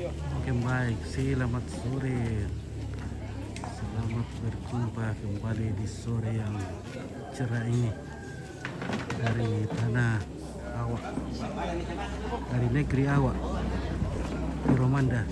Oke baik, selamat sore. Selamat berjumpa kembali di sore yang cerah ini dari tanah Awak, dari negeri Awak, di Romanda.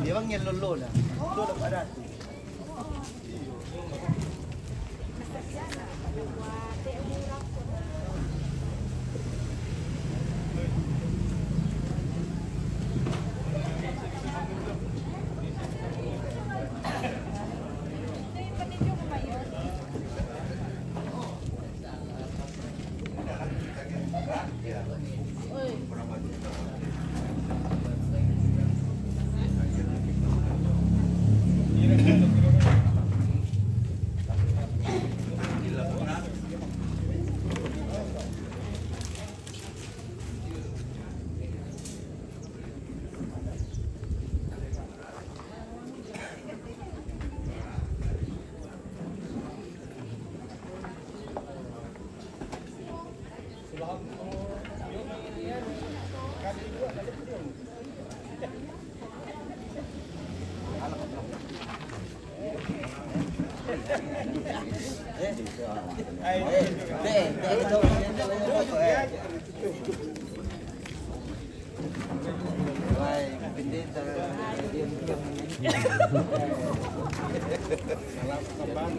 Dia bang yang lolo lah. Lolo ada.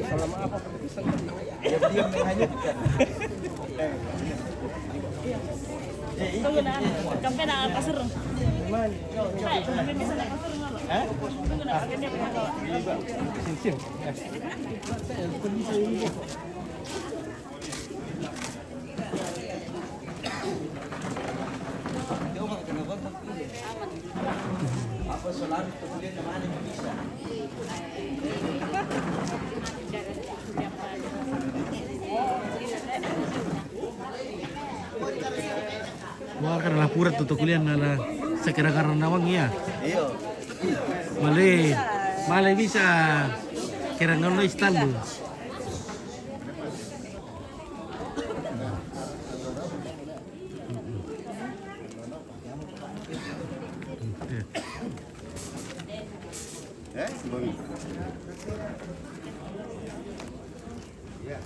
Salam apa? Diam menghanyutkan. Tunggu na, kampe na kasur. Man. Ay, kampe bisa na kasur nga. Hah? Tunggu na, akan dia pinagawa. Sin. Apa solar kemudian kemana bisa? Wah, karena purat tuh kuliah nala sekira karena nawang ya. Iyo. Male bisa kira ngono Istanbul. Bami. Ya.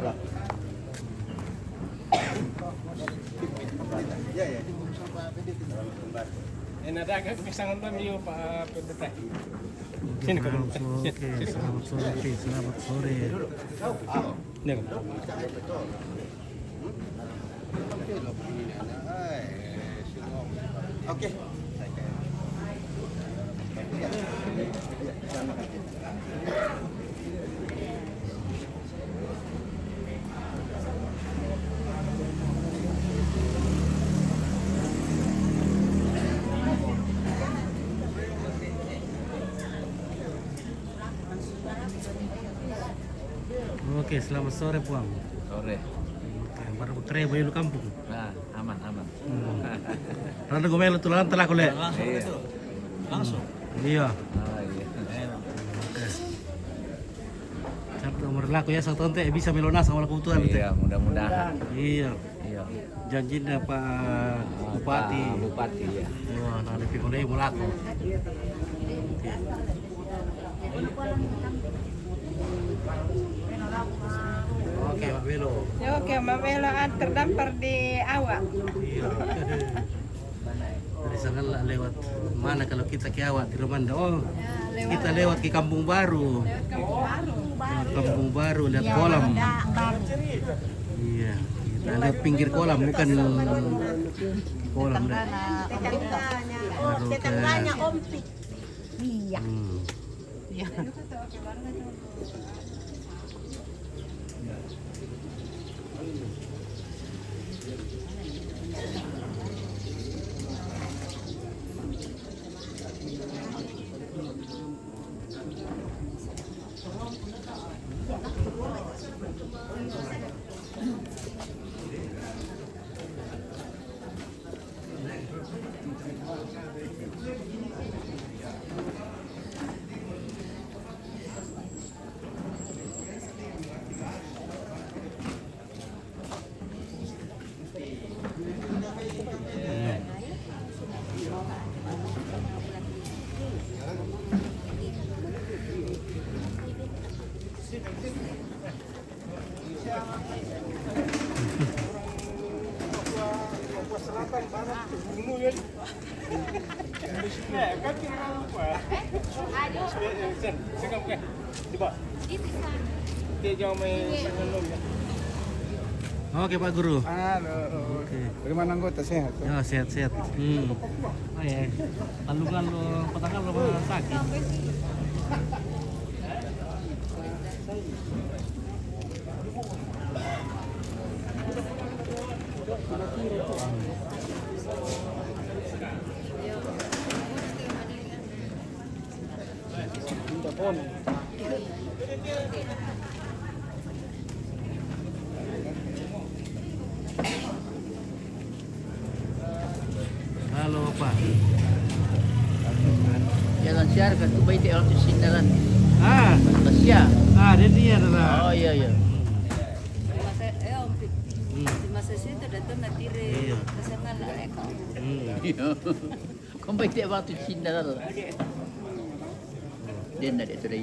Ya. Ada agak kesangan Bami Pak Pendeta. Sini kau. Oke, selamat sore, selamat sore. Nih. Oke. Oke, selamat sore Puang. Sore. Oke, baru bekerja bayu kampung. Nah, aman. Rada gue melu tulang telah kule. Iya. Langsung. Iya. Ah, iya. Oke. Satu nomor laku ya satu ente bisa melonas sama kebutuhan. Iya, mudah-mudahan. Iya. Iya. Janjinya Pak Bupati. Pak Bupati ya. Wah, nanti pikirnya mau laku. Oke, Pak Belo. Oke, Mbak Belo terdampar di Awak. Iya. Dari sana lah lewat mana kalau kita ke Awak di Romanda? Oh, kita lewat ke Kampung Baru. Lewat Kampung Baru, lihat kolam. Iya, kita lihat pinggir kolam, bukan kolam. Baru ke. Iya. Iya. kaki jangan lupa. Sekarang ke. Coba. Dia jangan main sangat lom ya. Oke Pak Guru. Halo. Oke. Bagaimana anggota sehat? Ya sehat-sehat. Oh ya. Lalu petang kalau sakit. Halo Pak. Jalan siar kan tu baik dia orang sindaran. Ah, Tasya. dia dia adalah. Oh iya iya. Masa situ datang nanti Iya. kesana lah Kau baik dia waktu sindaran. Dia nak dia tu dah.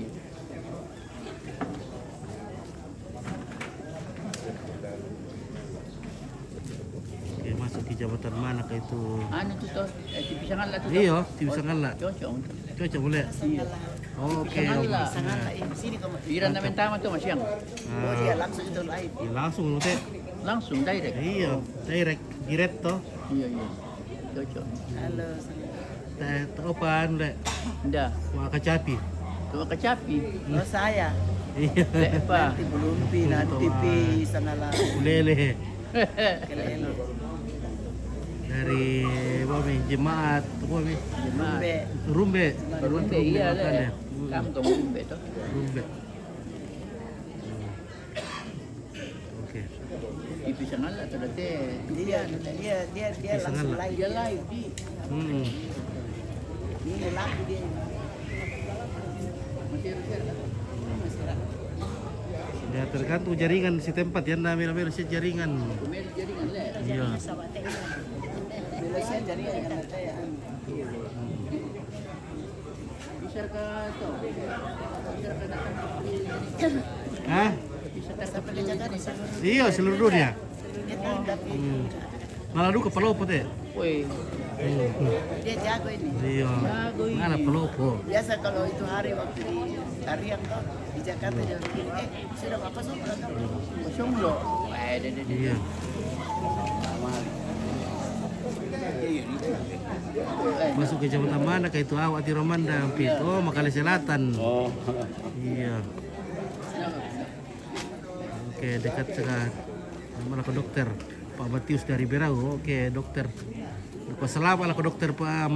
Oke, masuk ke jabatan mana kah itu? Anu tu tu, TV sangat lah tu. Iya, TV sangat lah. Cocok. Coba boleh. Oke. Sangat lah. sini kamu. Iran nama tama tu Mas Yang. Oh dia langsung itu live. Ya, langsung teh. Langsung direct. Iya, direct toh. Iya iya. Cocok. Halo. Teh topan lek. Dah. Wah kecapi. Cuma kecapi. Oh saya. Iya. Lepa. Nanti belumpi nanti pi sana lah. Ulele Keren. dari Bami jemaat Bami Jemaat. Rumbe. Rumbe iya le. Kampung Rumbe tu. Rumbe. Oke. TV sangat lah tu dah teh. Dia langsung Sana lah. live. Dia live di. Hmm. Ini lagu dia. Masih reset lah. Ya tergantung jaringan si tempat ya namanya si jaringan. Kumel jaringan le. Iya. Malaysia jadi yang ada ya. Bisa ke tu. Bisa ke datang. Hah? Bisa ke Sampai dia jaga di sana. Iya seluruh dunia. Dia tahu tapi Malah dulu ke Palopo teh. Woi. dia jago ini. Iya. Mana Palopo? Biasa kalau itu hari waktu di Tariang tuh di Jakarta dia bilang, sudah apa sudah Kosong lo. Ada. Iya. Masuk ke jabatan mana kah itu awak di Romanda Pit. Oh, Makale Selatan. Oh. Iya. Oke, dekat sekat. Mana ke dokter Pak Matius dari Berau. Oke, dokter. Selamat lah ke dokter Pak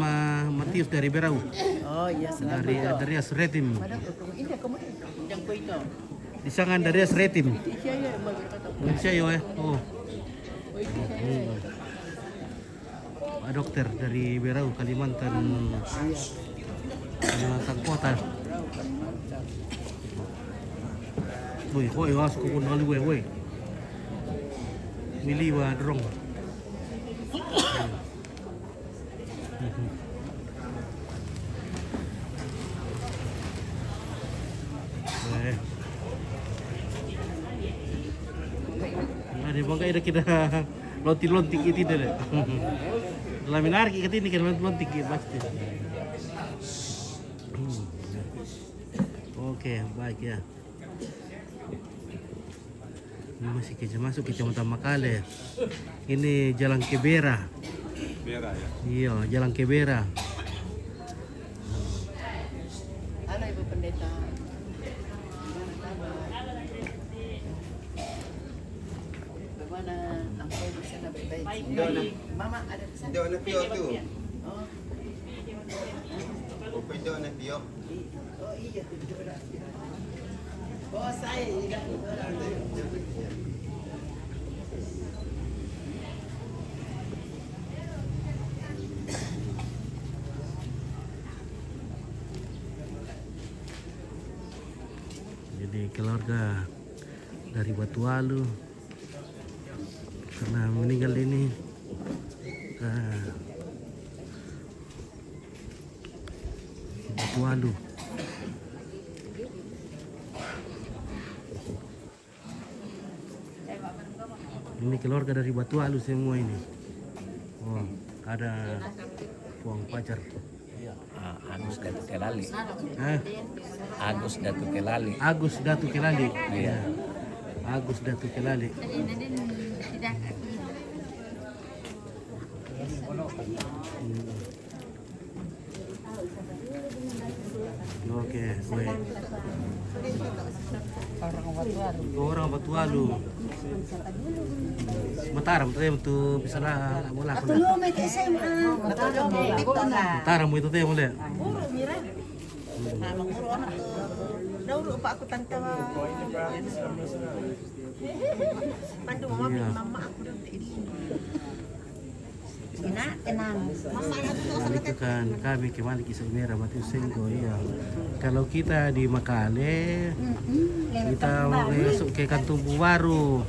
Matius dari Berau. Oh iya selamat. Dari Asretim. Yang kau itu. Di sangan dari Asretim. Iya ya, berkata. Indonesia yo Oh. Pak dokter dari Berau Kalimantan Kota. Woi, koi masuk ke pun lalu woi. Milih wa dorong. Ada bangkai dah kita lonti-lonti kita deh. Laminar kita ini kan lonti kita pasti. Oke, baik ya. Ini masih kita masuk ke Kecamatan Makale. Ini Jalan Kebera. Merah ya. Iya, Jalan Kebera. Halo Ibu Pendeta. Bagaimana angkau di sana baik? Mama ada di sana. Dia nak piok tu. Oh, Dia nak piok. oh iya. Oh saya tidak. Jadi keluarga dari Batualu karena meninggal ini Batualu. Ini keluarga dari Batualu semua ini. Oh, ada Puang Pacar. Agus Datu Kelali. Hah? Agus Datu Kelali. Agus Datu Kelali. Iya. Agus Datu Kelali. Oke, gue. Orang Batualu. Mataram tuh untuk bisa lah bola aku. Mataram itu tuh mulai. Dauro pa ako tanta Pandu mama Iya. mama aku daw Ina tenang. Mama Nah, itu kan kami kembali kisah merah Matius Sengko iya. Kalau kita di Makale, kita mau masuk ke kantor baru.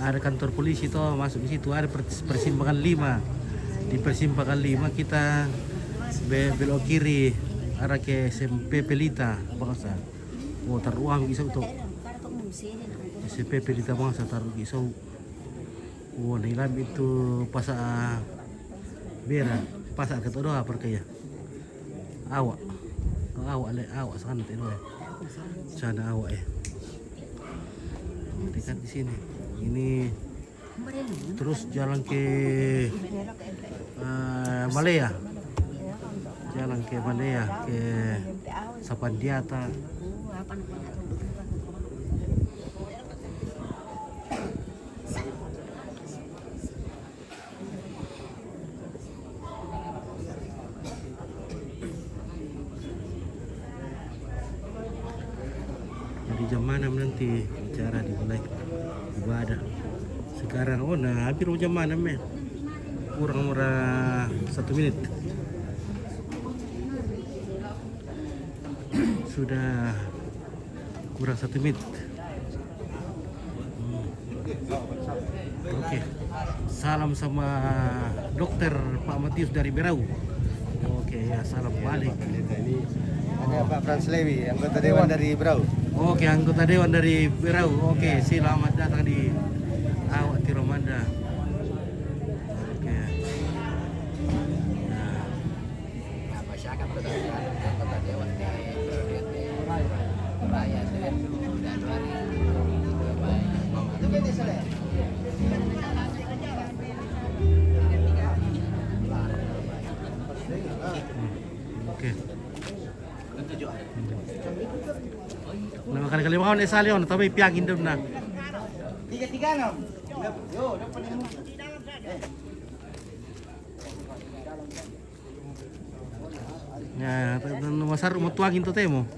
Ada kantor polisi toh masuk di situ ada persimpangan 5. Di persimpangan 5 kita belok kiri arah ke SMP Pelita bangsa. Oh taruang isau tuh. SMP Pelita bangsa taruh isau. Oh nilam itu pasar Bera, pasar ketua doa perkaya. Awak, awak sana tu doa. Sana awak dekat di sini. Ini terus jalan ke Malaya. Jalan ke Malaya ke Sapandiata. Jadi jam mana nanti acara dimulai ibadah? Sekarang hampir jam mana men? Kurang 1 menit. Sudah kurang 1 menit. Oke. Salam sama dokter Pak Matius dari Berau. Oke ya, salam balik. Ada Pak Frans Lewi, anggota Dewan dari Berau. Oke, anggota Dewan dari Berau. Oke, selamat datang di Awak Tiromanda. Oke. Nah, Masyarakat tetap anggota dewan di Raya dan Januari. oke. Nah, kali-kali mau nih salion, tapi piagin dulu nah. 3-3 Yo, dapat ilmu. Ya, masar mau tuangin tuh temo.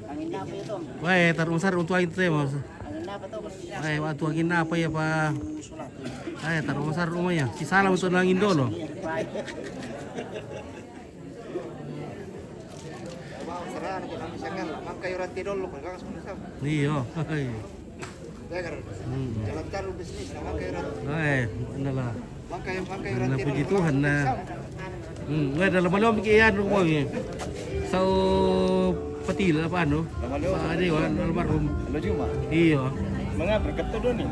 Angin apa itu? Wah, taruh masar untuk tuangin tuh temo. Angin apa tuh? Ay, waktu angin apa ya Pak? Ay, taruh masar rumahnya. Si salam untuk nangin dulu. Serah kita misalkan mangkai ranti dulu kan semua sama. Iya. Ya kan. Jalan taruh bisnis mangkai ranti. Ay, ano lah. Mangkai Nah, ranti. puji Tuhan na. Dalam malam kian rumahnya. So patil apa ano? Pak Dewan almarhum. Lo cuma. Iya. Mengapa berkata doon ni?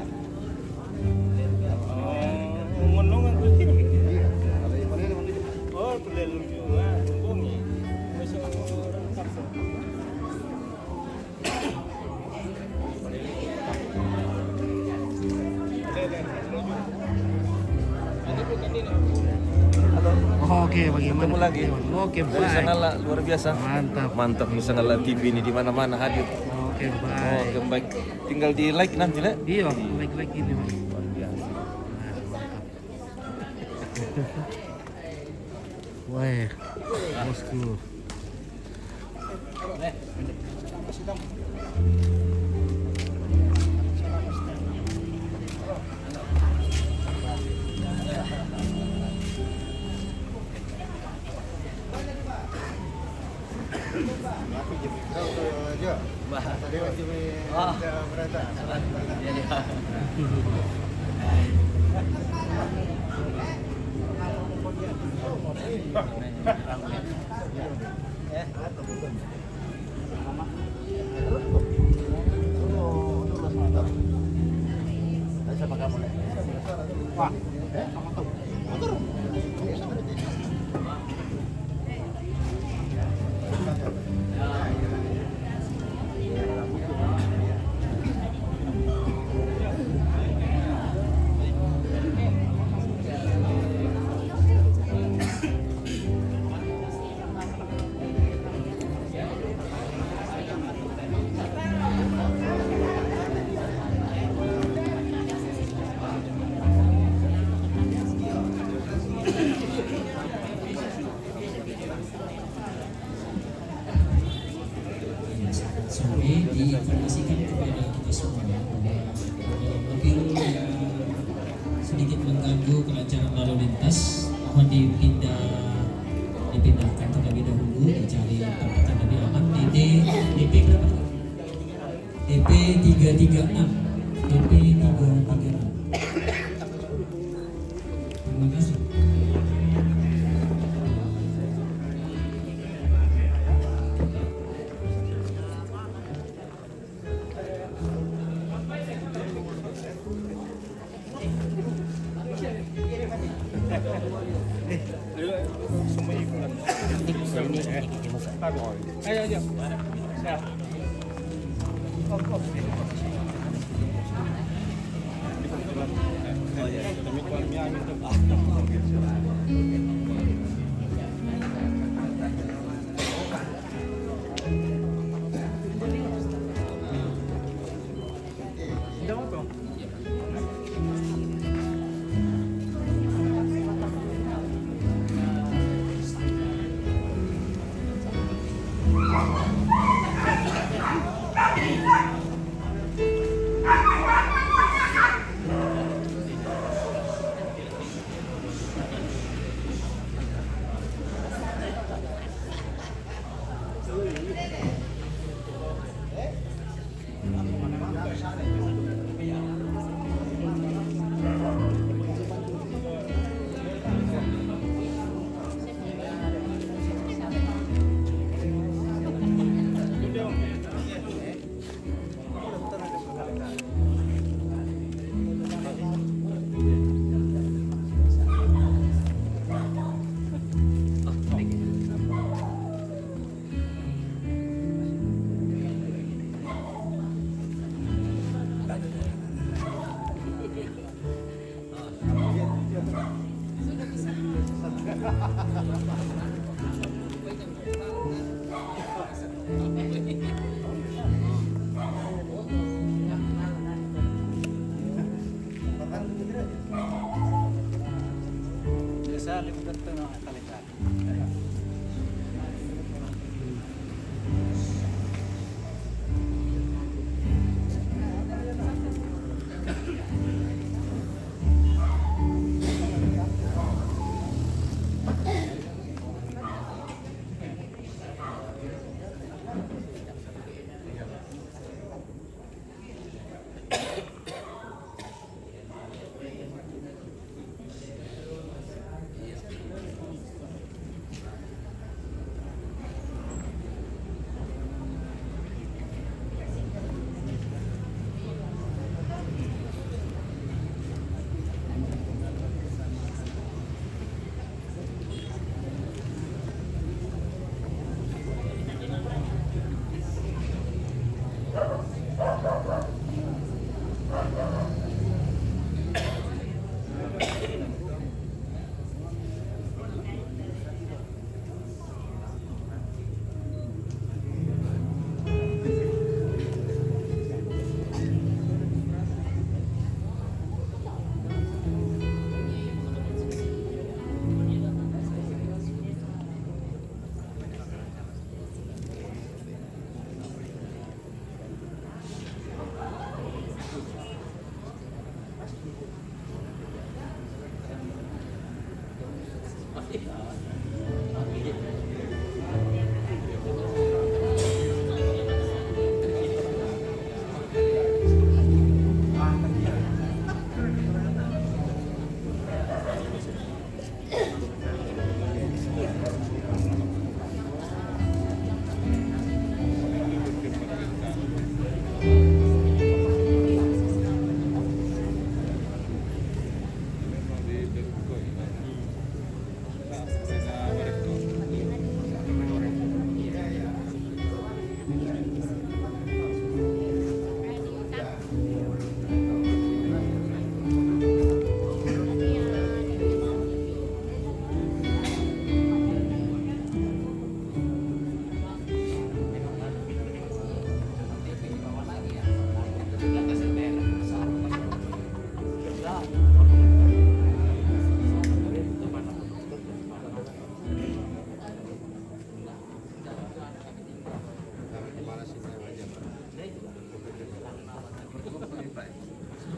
Ngunungan ko sini. Oh, pelelu juga. Bungi. Masih orang paksa. Oke, bagaimana? Ketemu lagi. Oke, Dari baik. Sanala luar biasa. Mantap. Mantap nih Sanala TV ini di mana-mana hadir. Oke, Oh, baik. baik. Tinggal di like nanti lah. Iya, like ini. Bang. Luar biasa. Wah, bosku. Siapa kamu? Sampai diinformasikan kepada kita semua bahwa mobil yang sedikit mengganggu kelancaran lalu lintas mohon dipindahkan terlebih dahulu, dicari tempat yang lebih aman. DP berapa? DP 336. DP 336. Terima kasih. Ayo, ayo. Siap.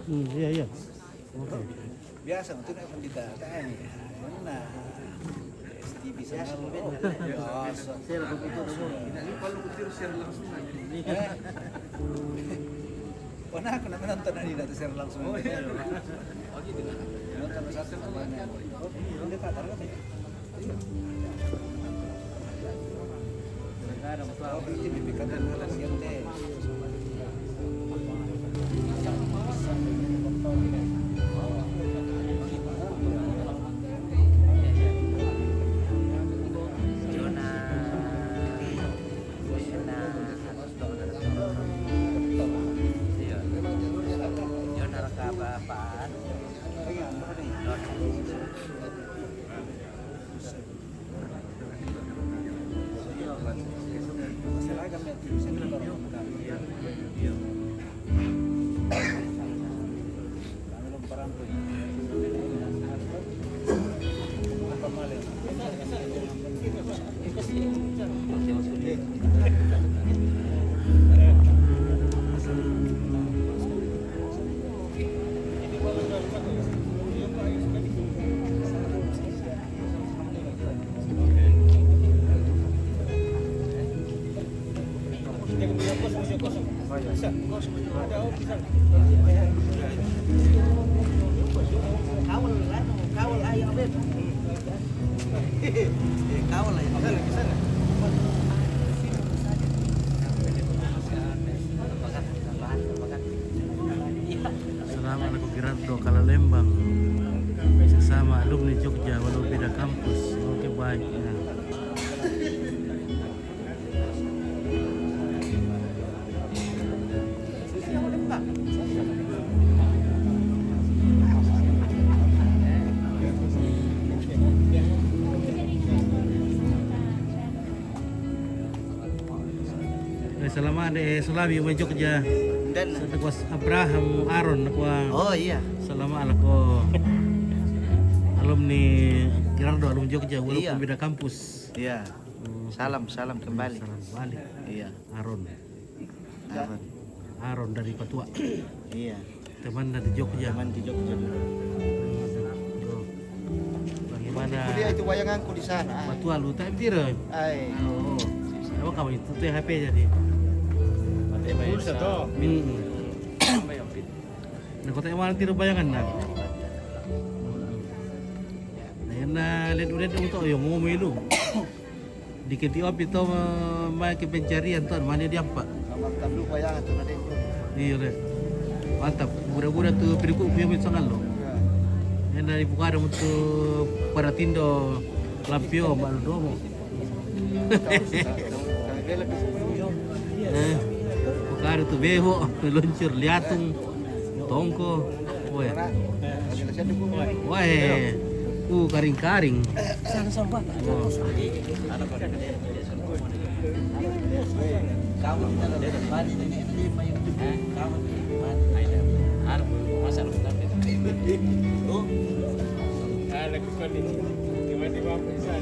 Iya iya. Oke. Biasa untuk nak pendeta kan. Mana? STV sana lu. Biasa. Share ko ito na mo. Ini kalau kutir share langsung aja. Pernah aku nak nonton ini nak share langsung. Oh gitu. Nonton satu sama mana? Ini tak tahu kan? Oh, berarti dipikirkan hal siap deh. Kawal ayo Abed. Kawal ayo Abed. Selamat aku Gerardo Kalalembang. Sesama alumni Jogja walau beda kampus. Oke baik ya. Selama di Sulami di Jogja Dan aku Abraham Aaron aku oh iya. selama aku alumni Gerardo alumni Jogja walaupun Iya. beda kampus. Iya. Salam kembali. Salam balik. Iya. Aaron Aman. Aaron dari Patua Iya. teman dari Jogja. Zaman di Jogja. Oh. Bagaimana Kuliah itu bayanganku di sana. Patua lu tak tira? Ai. Oh. Apa kamu itu tuh HP jadi? Pulsa to. Nah, kota yang mana tira bayangan nak? Nah, lihat untuk yang mau melu. Dikit op itu makin pencarian tuan mana dia apa? Mantap lu bayangan tuh nanti. Iya le. Mantap. Budak-budak tuh periku punya sangat lo. Yang dari Bukara untuk para tindo lampio malu domo. Bukara tuh beho, luncur liatung, tongko, wah, wah, karing-karing. Lakukan ini tiba-tiba bisa.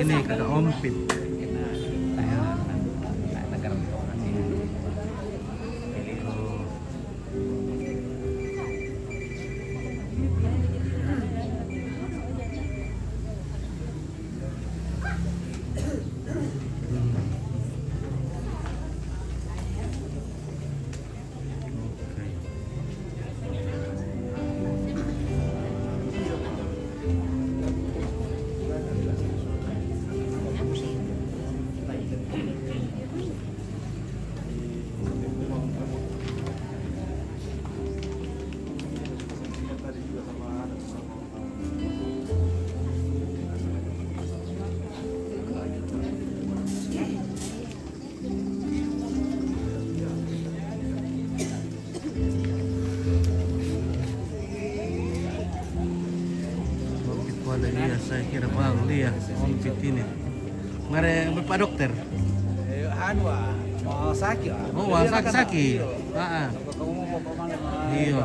ini kakak Ompit. Oh. Ompit po ada dia, saya kira baru dia Ompit ini. Mari Bapak dokter. Anu mau sakit. Oh, wah sakit-sakit. Ah. Kamu mau kemana? Iya.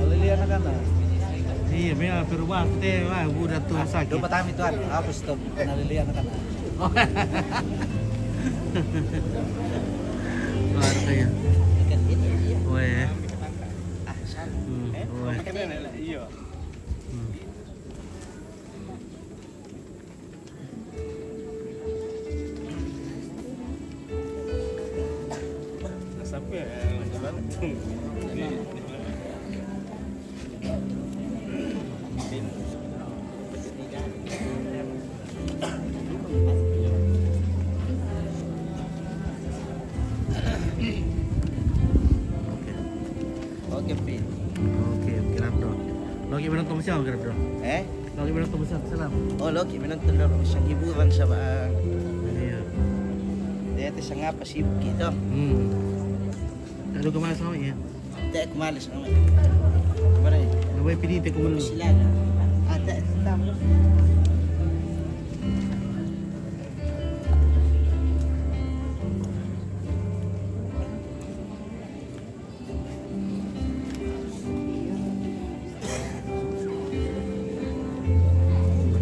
Lilian kan? Iya, memang perubahan teh, wah udah tuh sakit. Doa tami tuan, apa stop? Karena Lilian kan? Luar kayak. Weh. Weh. Iya. Sampai Oke, Pin. Oke, kira bro. Lagi menonton siapa kira bro? Lagi menonton siapa? Salam. Oh, Loki menonton dulu isang hiburan sa bang. Iya. Dia itu sang apa sibuk gitu. Lalu kemana sama ya? Dia kumalis naman. Kemana ya? Nabay piniti ko muna. Sila na. Ada tamu.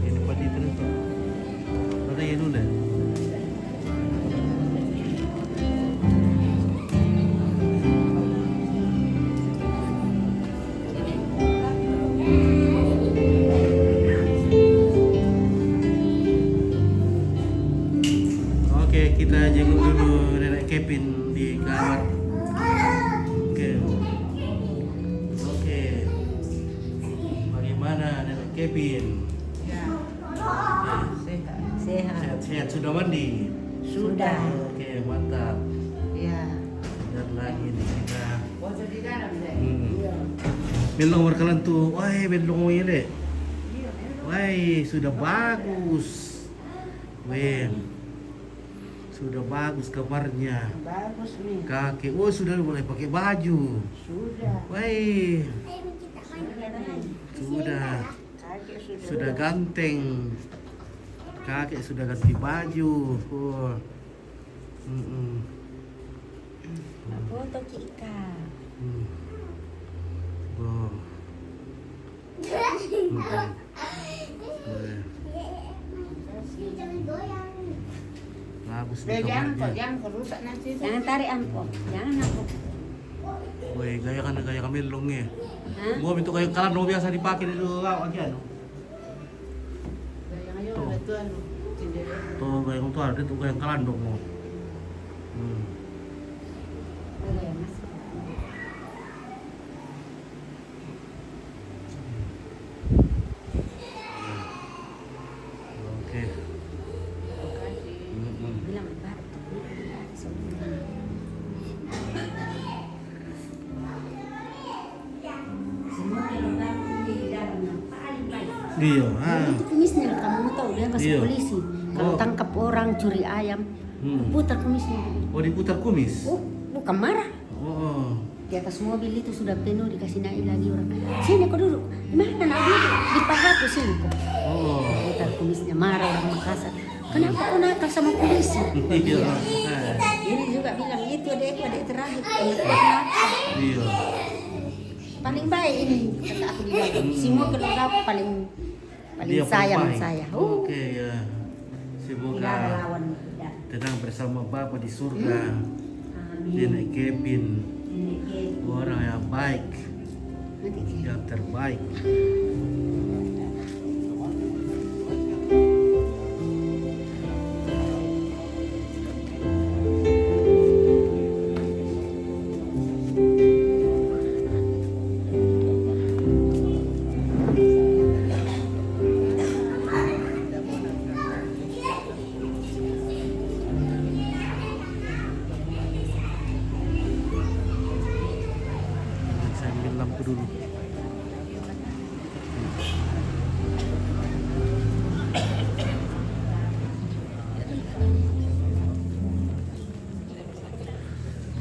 Ini pa dito na to. Patayin ulit. Oke, kita jenguk dulu nenek Kevin di kamar. Oke. Oke. Bagaimana nenek Kevin? Oke. Sehat-sehat sudah mandi? Sudah. Oke, mantap. Ya. Lihat lagi nih kita. Belong berkelan tuh. Wah, belong mo yun eh. Wah, sudah bagus. Weh. Sudah bagus kamarnya. Bagus nih. Kaki, oh sudah boleh pakai baju. Sudah. Wih, sudah, Kakek sudah ganteng. Kakek sudah ganti baju. Oh. Foto Kika. Oh. Bagus nih kamarnya. Jangan kerusak nanti. Jangan tarik angkot. Jangan angkot. Wih, gaya kamilong eh. Hah? Gua itu kayak kalan biasa dipakai di luar lagi ano. Tuh kayak tuh ada tuh kayak kalan dong mo. Boleh, Mas. Oke. Bilang Pak. Semua lubang di dalam yang paling baik. Iya, Itu kumisnya kamu tahu dia masuk Iya. polisi. Kalau Oh. tangkap orang curi ayam, putar kumisnya. Oh diputar kumis. Oh, bukan marah. Oh. Di atas mobil itu sudah penuh, dikasih naik lagi orang. Sini kau duduk. Di mana nak duduk? Di pahaku sini kok. Oh. Putar kumisnya, marah orang Makassar. Kenapa kau nakal sama polisi? Iya. Ini juga bilang itu adik terakhir. Nakal. Iya. Paling baik ini kata aku di dalam. Semua kalau paling paling sayang saya. Oke ya. Tidak ada Semoga lawan. Tidak. tenang bersama Bapa di surga. Amin. Nenek Kevin Nenek Kevin. orang yang baik, Nanti yang terbaik. Saya ambil lampu dulu.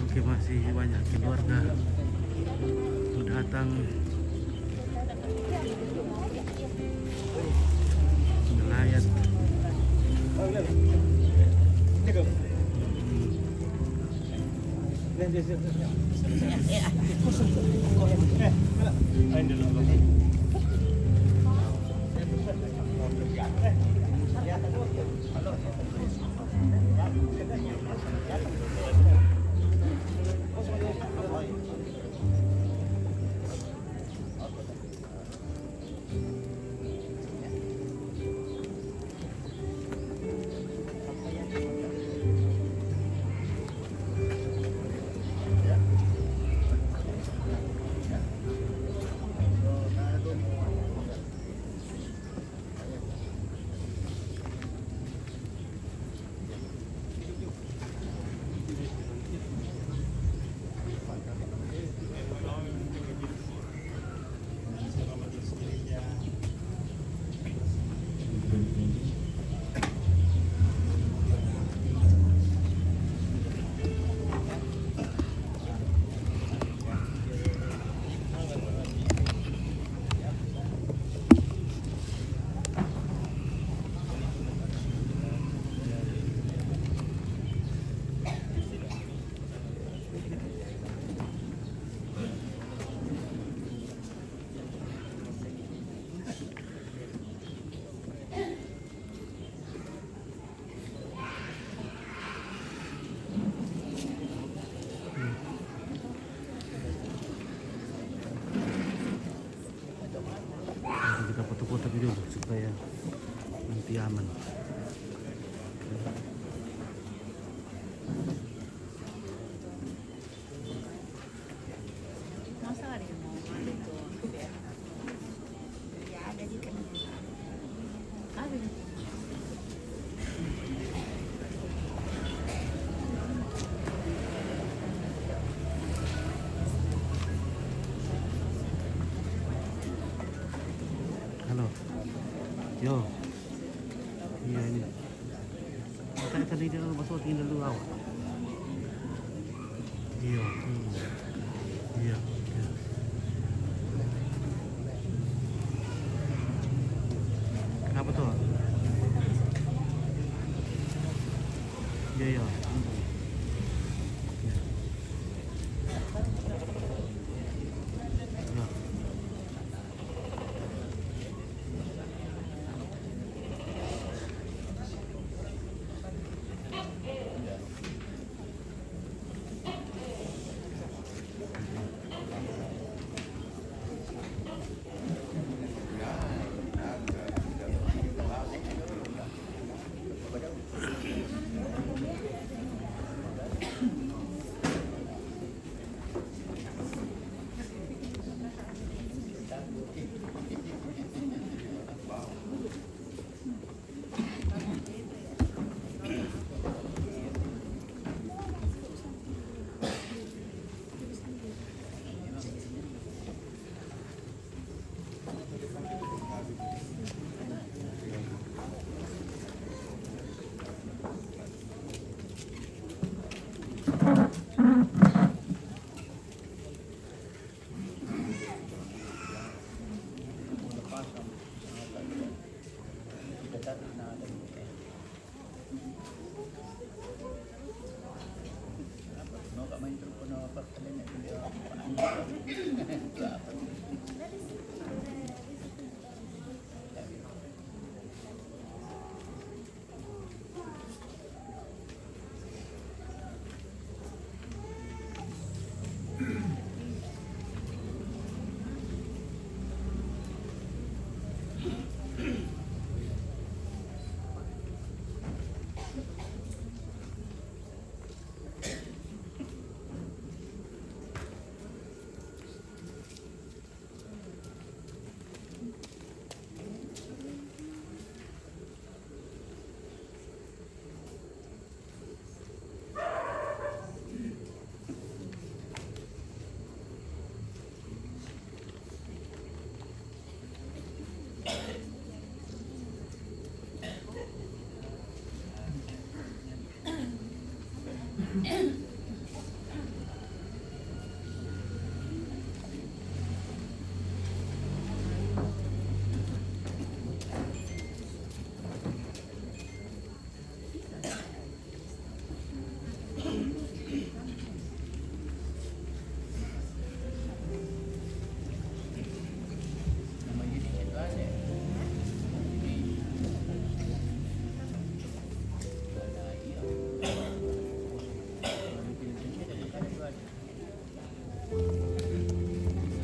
Oke, masih banyak keluarga datang melayat. Nanti kita foto-foto dulu supaya nanti aman. Halo. Yo. Iya ini. Kita tadi dia masuk tinggal dulu awak. Iya. Iya. Iya. Kenapa tuh? Iya, iya. Ya.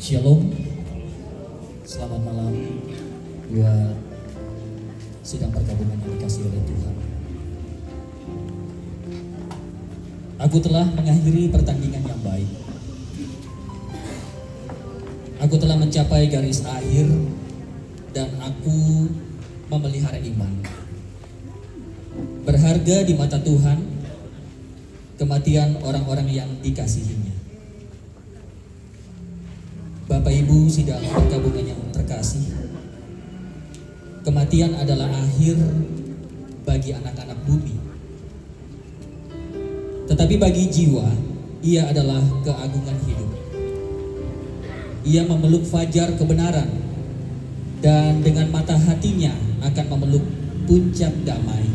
Shalom, selamat malam buat sidang pergabungan yang dikasih oleh Tuhan. Aku telah mengakhiri pertandingan yang baik. Aku telah mencapai garis akhir dan aku memelihara iman. Berharga di mata Tuhan kematian orang-orang yang dikasihinya. Bapak Ibu sidang pergabungan yang terkasih, kematian adalah akhir bagi anak-anak bumi. Tetapi bagi jiwa, ia adalah keagungan hidup. Ia memeluk fajar kebenaran dan dengan mata hatinya akan memeluk puncak damai.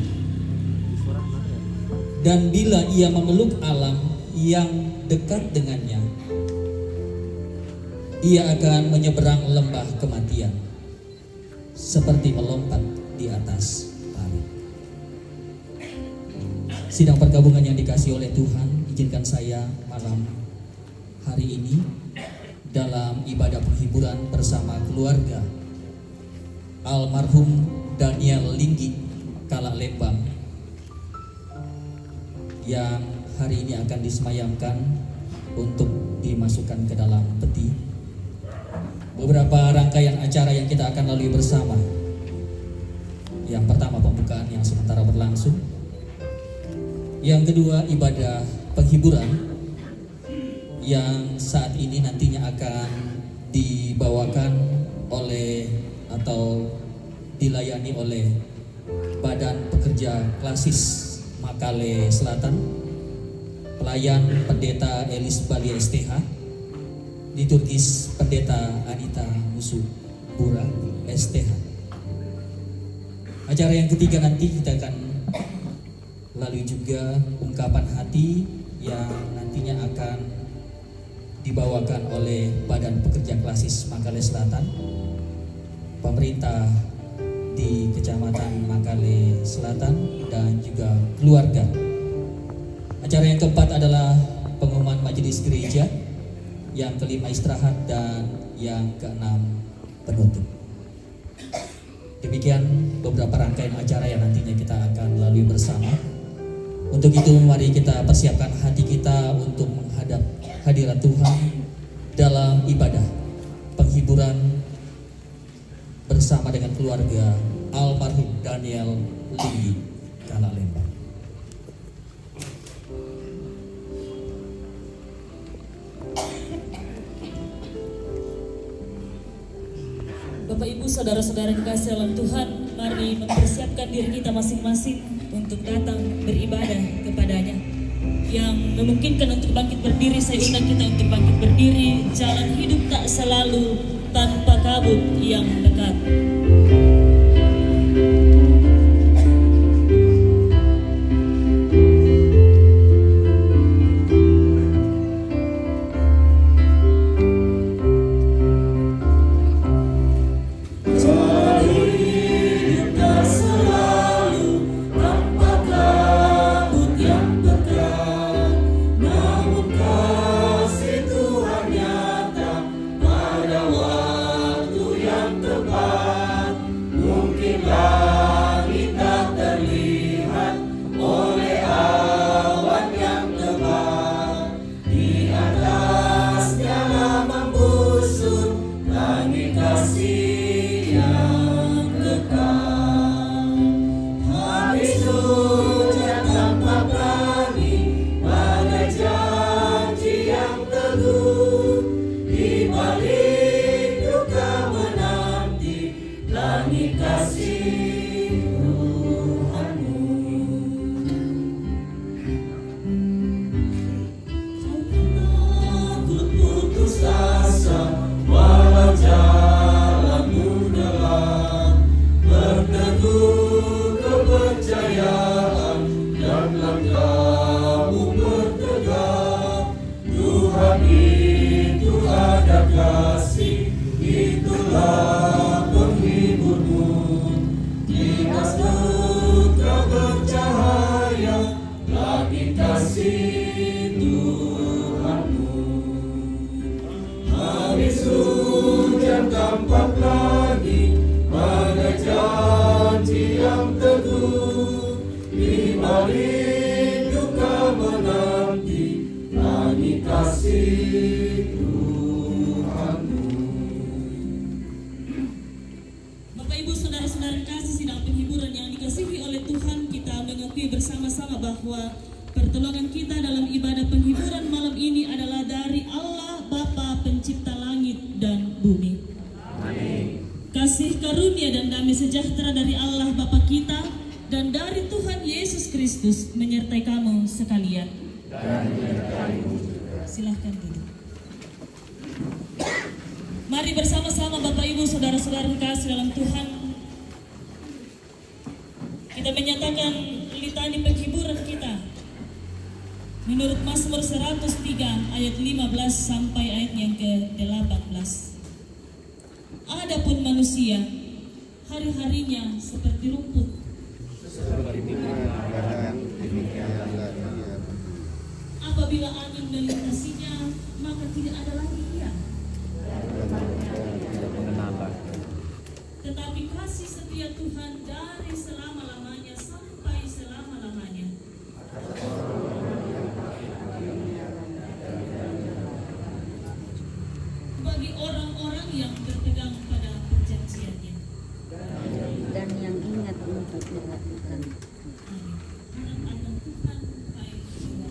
Dan bila ia memeluk alam yang dekat dengannya, ia akan menyeberang lembah kematian seperti melompat di atas parit. Sidang pergabungan yang dikasih oleh Tuhan, izinkan saya malam hari ini dalam ibadah penghiburan bersama keluarga almarhum Daniel Linggi Kalak Lembang yang hari ini akan disemayamkan untuk dimasukkan ke dalam peti. Beberapa rangkaian acara yang kita akan lalui bersama. Yang pertama pembukaan yang sementara berlangsung. Yang kedua ibadah penghiburan yang saat ini nantinya akan dibawakan oleh atau dilayani oleh Badan Pekerja Klasis Makale Selatan, pelayan Pendeta Elis Bali STH, liturgis Pendeta Anita Musu Pura STH. Acara yang ketiga nanti kita akan lalui juga ungkapan hati yang nantinya akan dibawakan oleh Badan Pekerja Klasis Makale Selatan, pemerintah di Kecamatan Makale Selatan dan juga keluarga. Acara yang keempat adalah pengumuman majelis gereja, yang kelima istirahat dan yang keenam penutup. Demikian beberapa rangkaian acara yang nantinya kita akan lalui bersama. Untuk itu mari kita persiapkan hati kita untuk menghadap hadirat Tuhan dalam ibadah penghiburan bersama dengan keluarga almarhum Daniel Linggi Kalak Lembang. Bapak Ibu saudara-saudara kekasih dalam Tuhan, mari mempersiapkan diri kita masing-masing untuk datang beribadah kepadanya. Yang memungkinkan untuk bangkit berdiri, saya undang kita untuk bangkit berdiri. Jalan hidup tak selalu tanpa kabut yang dekat. Pada waktu yang tepat Bapak Ibu saudara-saudara kasih sidang penghiburan yang dikasihi oleh Tuhan, kita mengakui bersama-sama bahwa pertolongan kita dalam ibadah penghiburan malam ini adalah dari Allah Bapa Pencipta langit dan bumi. Amin. Kasih karunia dan damai sejahtera dari Allah Bapa kita dan dari Tuhan Yesus Kristus menyertai kamu sekalian. Silahkan duduk. Mari bersama-sama Bapak Ibu saudara-saudara kasih dalam Tuhan, kita menyatakan litani penghiburan kita menurut Mazmur 103 ayat 15 sampai ayat yang ke-18. Adapun manusia hari-harinya seperti rumput, apabila angin melintasinya maka tidak ada lagi ia. Tetapi kasih setia Tuhan dari selama-lamanya sampai selama-lamanya. Bagi orang-orang yang berpegang pada perjanjiannya Dan yang ingat untuk melakukan. Harap akan Tuhan baik jiwa.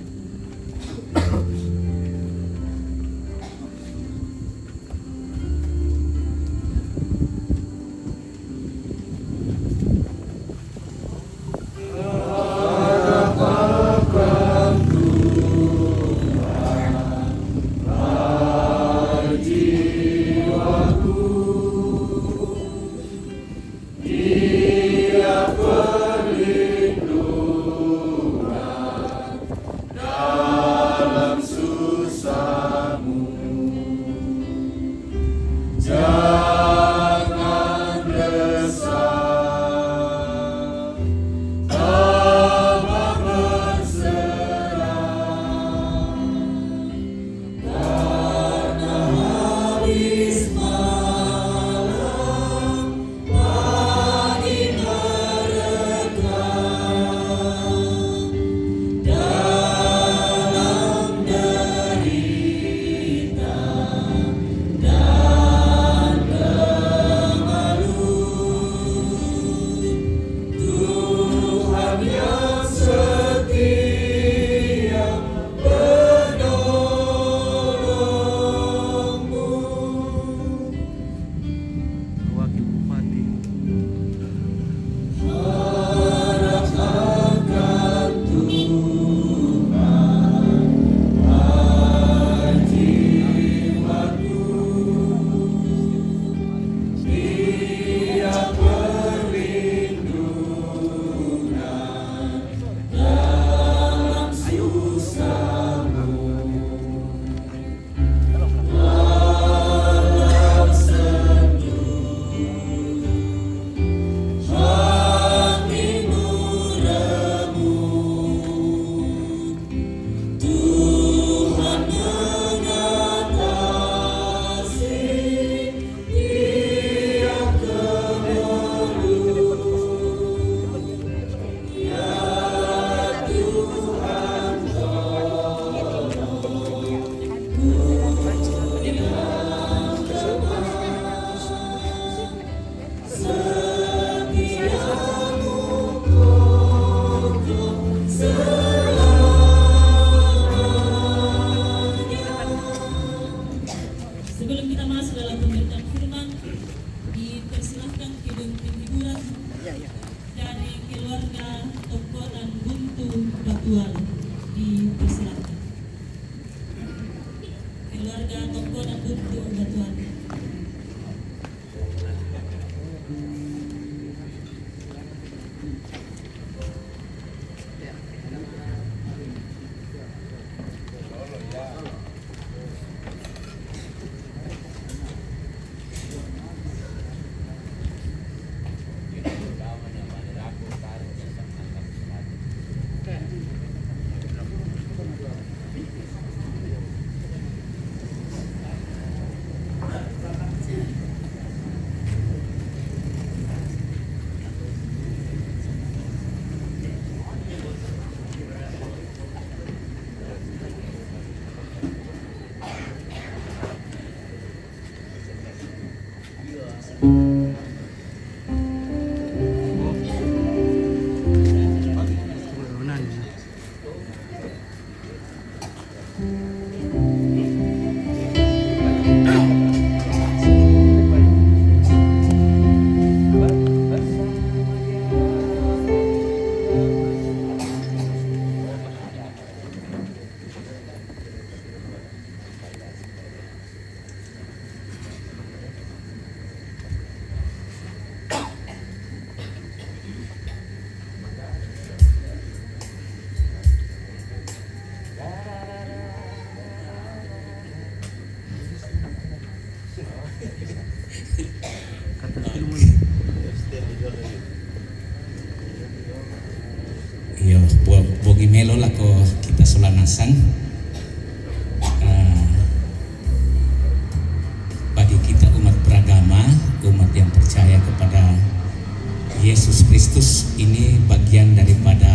Sebelum kita masuk dalam pemberitaan firman, dipersilahkan gedung penghiburan dari keluarga Tongkonan Buntu Batualu. Dipersilahkan. Keluarga Tongkonan Buntu Batualu. Kata film Yo, bogi melo lah ko kita solanasan. Bagi kita umat beragama, umat yang percaya kepada Yesus Kristus, ini bagian daripada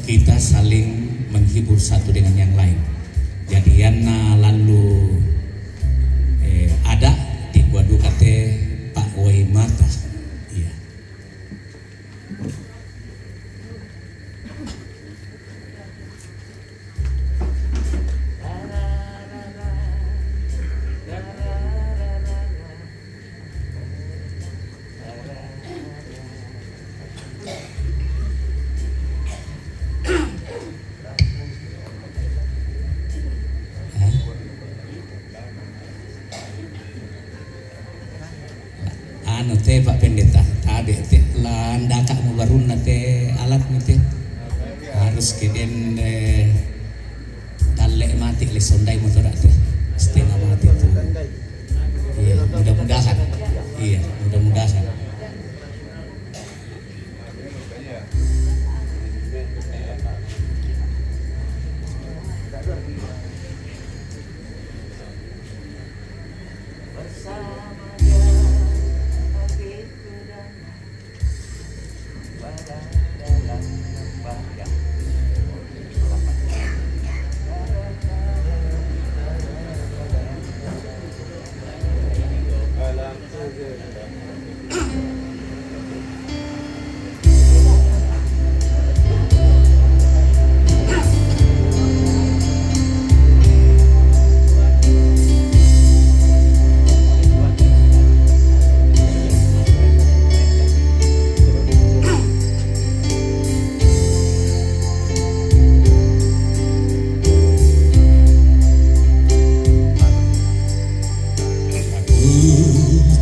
kita saling menghibur satu dengan yang lain. Jadi yana lalu ada di Wadu kate Pak Wai Mata. Iya. Anu teh Pak Pendeta, tadi teh landa kak mau baru nate alat nate harus keden talek mati le sondai motor teh setengah mati tuh. Iya, mudah-mudahan. Iya, mudah-mudahan.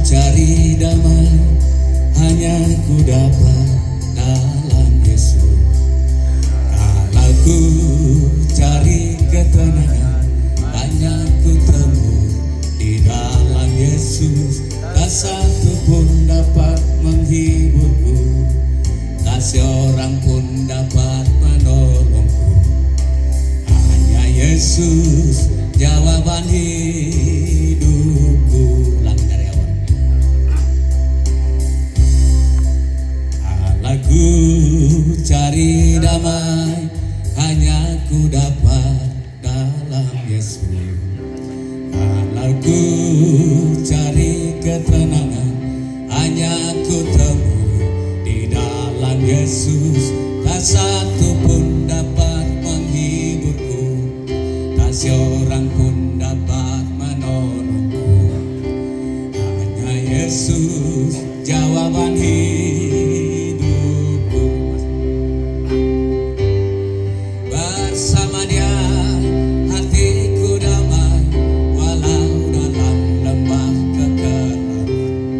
Cari damai hanya ku dapat dalam Yesus. Kalau ku cari ketenangan hanya ku temui di dalam Yesus. Tak satu pun dapat menghiburku, tak seorang pun dapat menolongku. Hanya Yesus jawaban hidupku. Ku cari damai hanya ku dapat dalam Yesus. Kalau ku cari ketenangan hanya ku temui di dalam Yesus. Tak satu pun dapat menghiburku, tak seorang pun dapat menolongku. Hanya Yesus jawaban hidupku. Bersama Dia hatiku damai, walau dalam lembah kekelaman.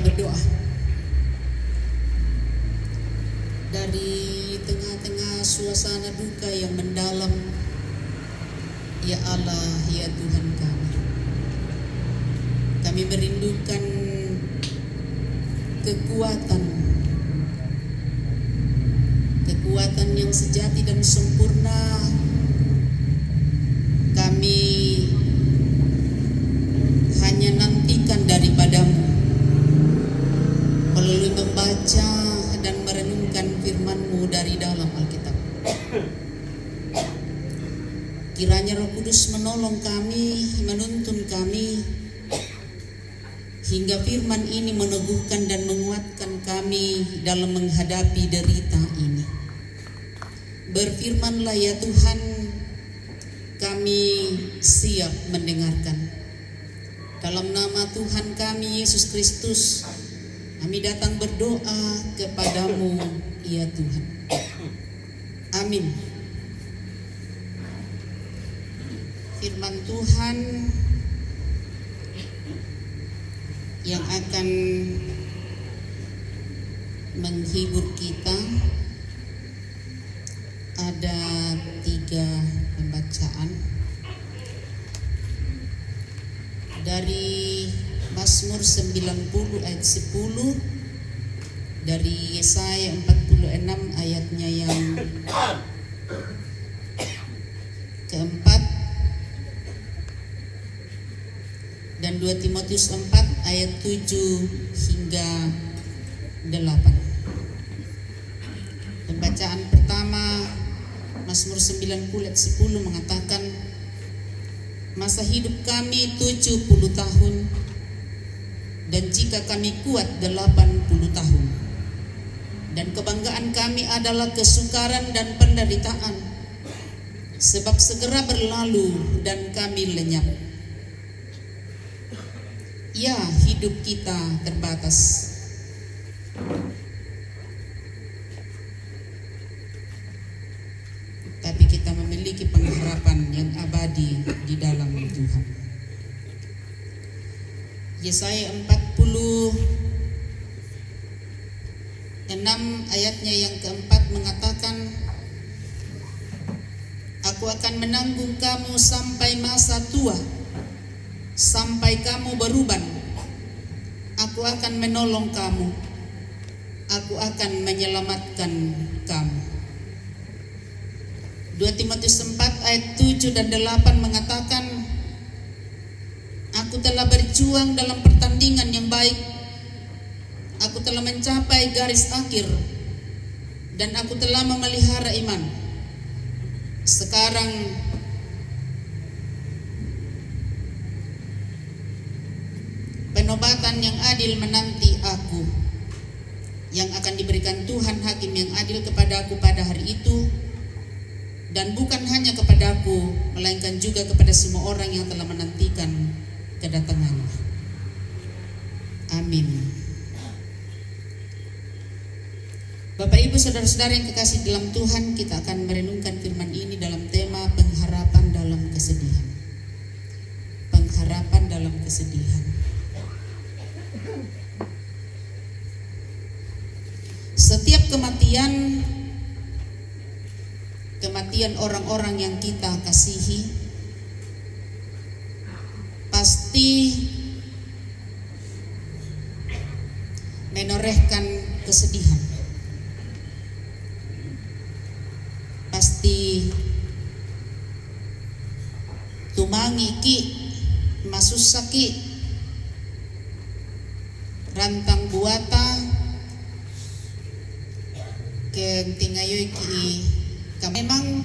berdoa. Dari tengah-tengah suasana duka yang mendalam, ya Allah, ya Tuhan kami merindukan kekuatan yang sejati dan sempurna. Kami hanya nantikan daripadamu melalui membaca dan merenungkan firman-Mu dari dalam Alkitab. Kiranya Roh Kudus menolong kami, menuntun kami, hingga firman ini meneguhkan dan menguatkan kami dalam menghadapi derita ini. Berfirmanlah ya Tuhan, kami siap mendengarkan. Dalam nama Tuhan kami Yesus Kristus, kami datang berdoa kepadamu ya Tuhan. Amin. Firman Tuhan yang akan menghibur kita ada 3 pembacaan dari Mazmur 90 ayat 10, dari Yesaya 46 ayatnya yang keempat, dan 2 Timotius 4 ayat 7 hingga 8. Pembacaan pertama Mazmur 90 ayat 10 mengatakan, masa hidup kami 70 tahun, dan jika kami kuat 80 tahun, dan kebanggaan kami adalah kesukaran dan penderitaan, sebab segera berlalu dan kami lenyap. Ya, hidup kita terbatas. Tapi kita memiliki pengharapan yang abadi di dalam Tuhan. Yesaya 46 ayatnya yang keempat mengatakan, aku akan menanggung kamu sampai masa tua, sampai kamu beruban. Aku akan menolong kamu, aku akan menyelamatkan kamu. 2 Timotius 4 ayat 7 dan 8 mengatakan, aku telah berjuang dalam pertandingan yang baik, aku telah mencapai garis akhir, dan aku telah memelihara iman. Sekarang penobatan yang adil menanti aku, yang akan diberikan Tuhan Hakim yang adil kepadaku pada hari itu, dan bukan hanya kepadaku, melainkan juga kepada semua orang yang telah menantikan kedatangannya. Amin. Bapak Ibu saudara-saudara yang kekasih dalam Tuhan, kita akan merenungkan firman ini dalam tema pengharapan dalam kesedihan. Pengharapan dalam kesedihan. Setiap kematian orang-orang yang kita kasihi pasti menorehkan kesedihan. Pasti tumangi ki masusaki rantang buata kentingayoy ki. Memang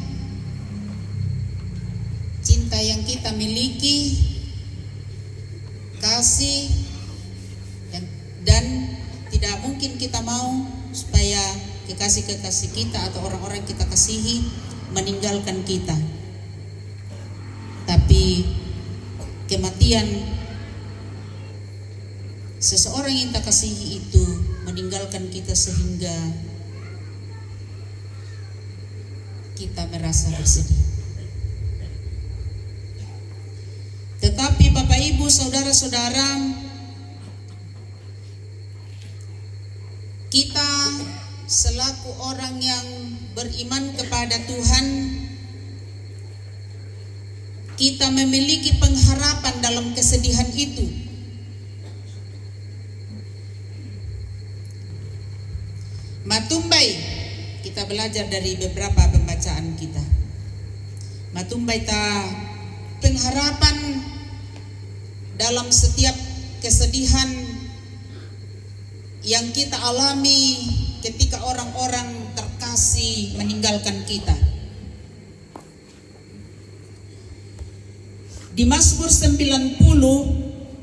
cinta yang kita miliki, kasih, dan tidak mungkin kita mau supaya kekasih-kekasih kita atau orang-orang kita kasihi meninggalkan kita. Tapi kematian seseorang yang kita kasihi itu meninggalkan kita sehingga kita merasa bersedih. Tetapi Bapak Ibu saudara-saudara, selaku orang yang beriman kepada Tuhan, kita memiliki pengharapan dalam kesedihan itu. Matumbai, kita belajar dari beberapa pembacaan kita. Matumbai ta pengharapan dalam setiap kesedihan yang kita alami ketika orang-orang terkasih meninggalkan kita. Di Mazmur 90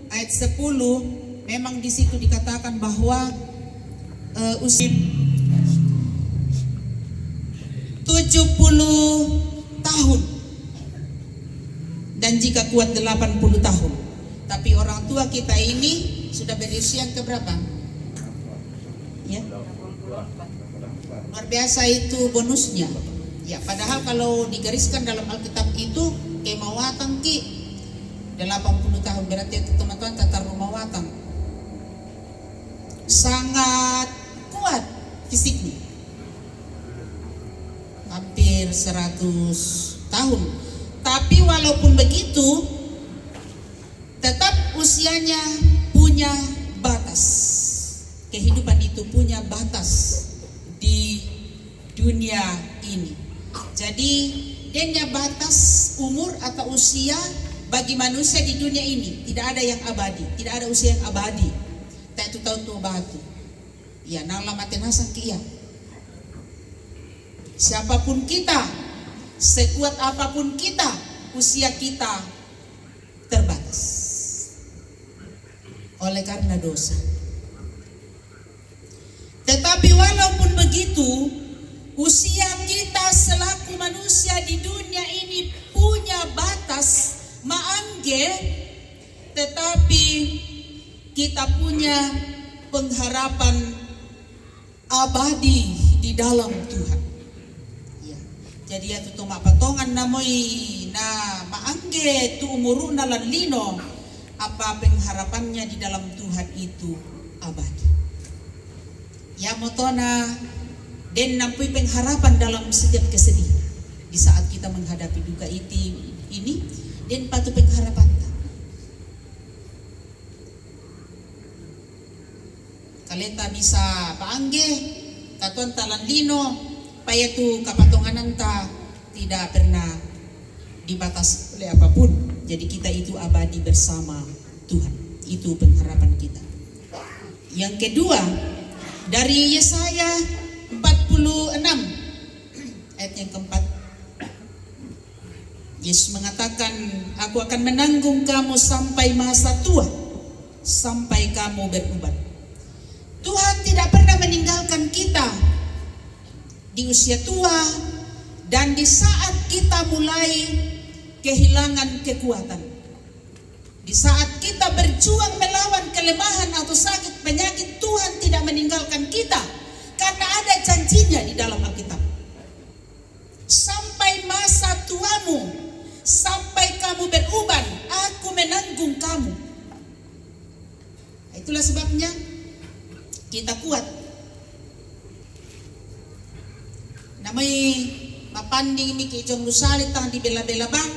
ayat 10 memang di situ dikatakan bahwa usia 70 tahun dan jika kuat 80 tahun. Tapi orang tua kita ini sudah berusia yang keberapa? Ya. Luar biasa itu bonusnya. Ya, padahal kalau digariskan dalam Alkitab itu kemawatan ki 80 tahun, berarti itu teman-teman tata rumah watang. Sangat kuat fisiknya. Hampir 100 tahun. Tapi walaupun begitu, tetap usianya punya batas. Kehidupan itu punya batas di dunia ini. Jadi, dia batas umur atau usia bagi manusia di dunia ini. Tidak ada yang abadi, tidak ada usia yang abadi. Tak itu tahu tuh batu. Ya, nala matenasan kia. Siapapun kita, sekuat apapun kita, usia kita terbatas. Oleh karena dosa. Tetapi walaupun begitu, usia kita selaku manusia di dunia ini punya batas maangge, tetapi kita punya pengharapan abadi di dalam Tuhan. Ya. Jadi ya tuh mak patongan namoi na maangge tu umuruna lan lino, apa pengharapannya di dalam Tuhan itu abadi. Ya motona den nampui pengharapan dalam setiap kesedihan. Di saat kita menghadapi duka ini den patu pengharapan. Kaleta bisa paangge katuan talan lino paya tu kapatonganan ta tidak pernah dibatasi oleh apapun. Jadi kita itu abadi bersama Tuhan. Itu pengharapan kita. Yang kedua, dari Yesaya 46 ayat yang keempat, Yesus mengatakan, aku akan menanggung kamu sampai masa tua, sampai kamu berubat. Tuhan tidak pernah meninggalkan kita di usia tua dan di saat kita mulai kehilangan kekuatan. Di saat kita berjuang melawan kelemahan atau sakit penyakit, Tuhan tidak meninggalkan kita karena ada janjinya di dalam Alkitab. Sampai masa tuamu, sampai kamu beruban, aku menanggung kamu. Itulah sebabnya kita kuat. Namai mapanding miki jong lusali tang di bela-bela bang,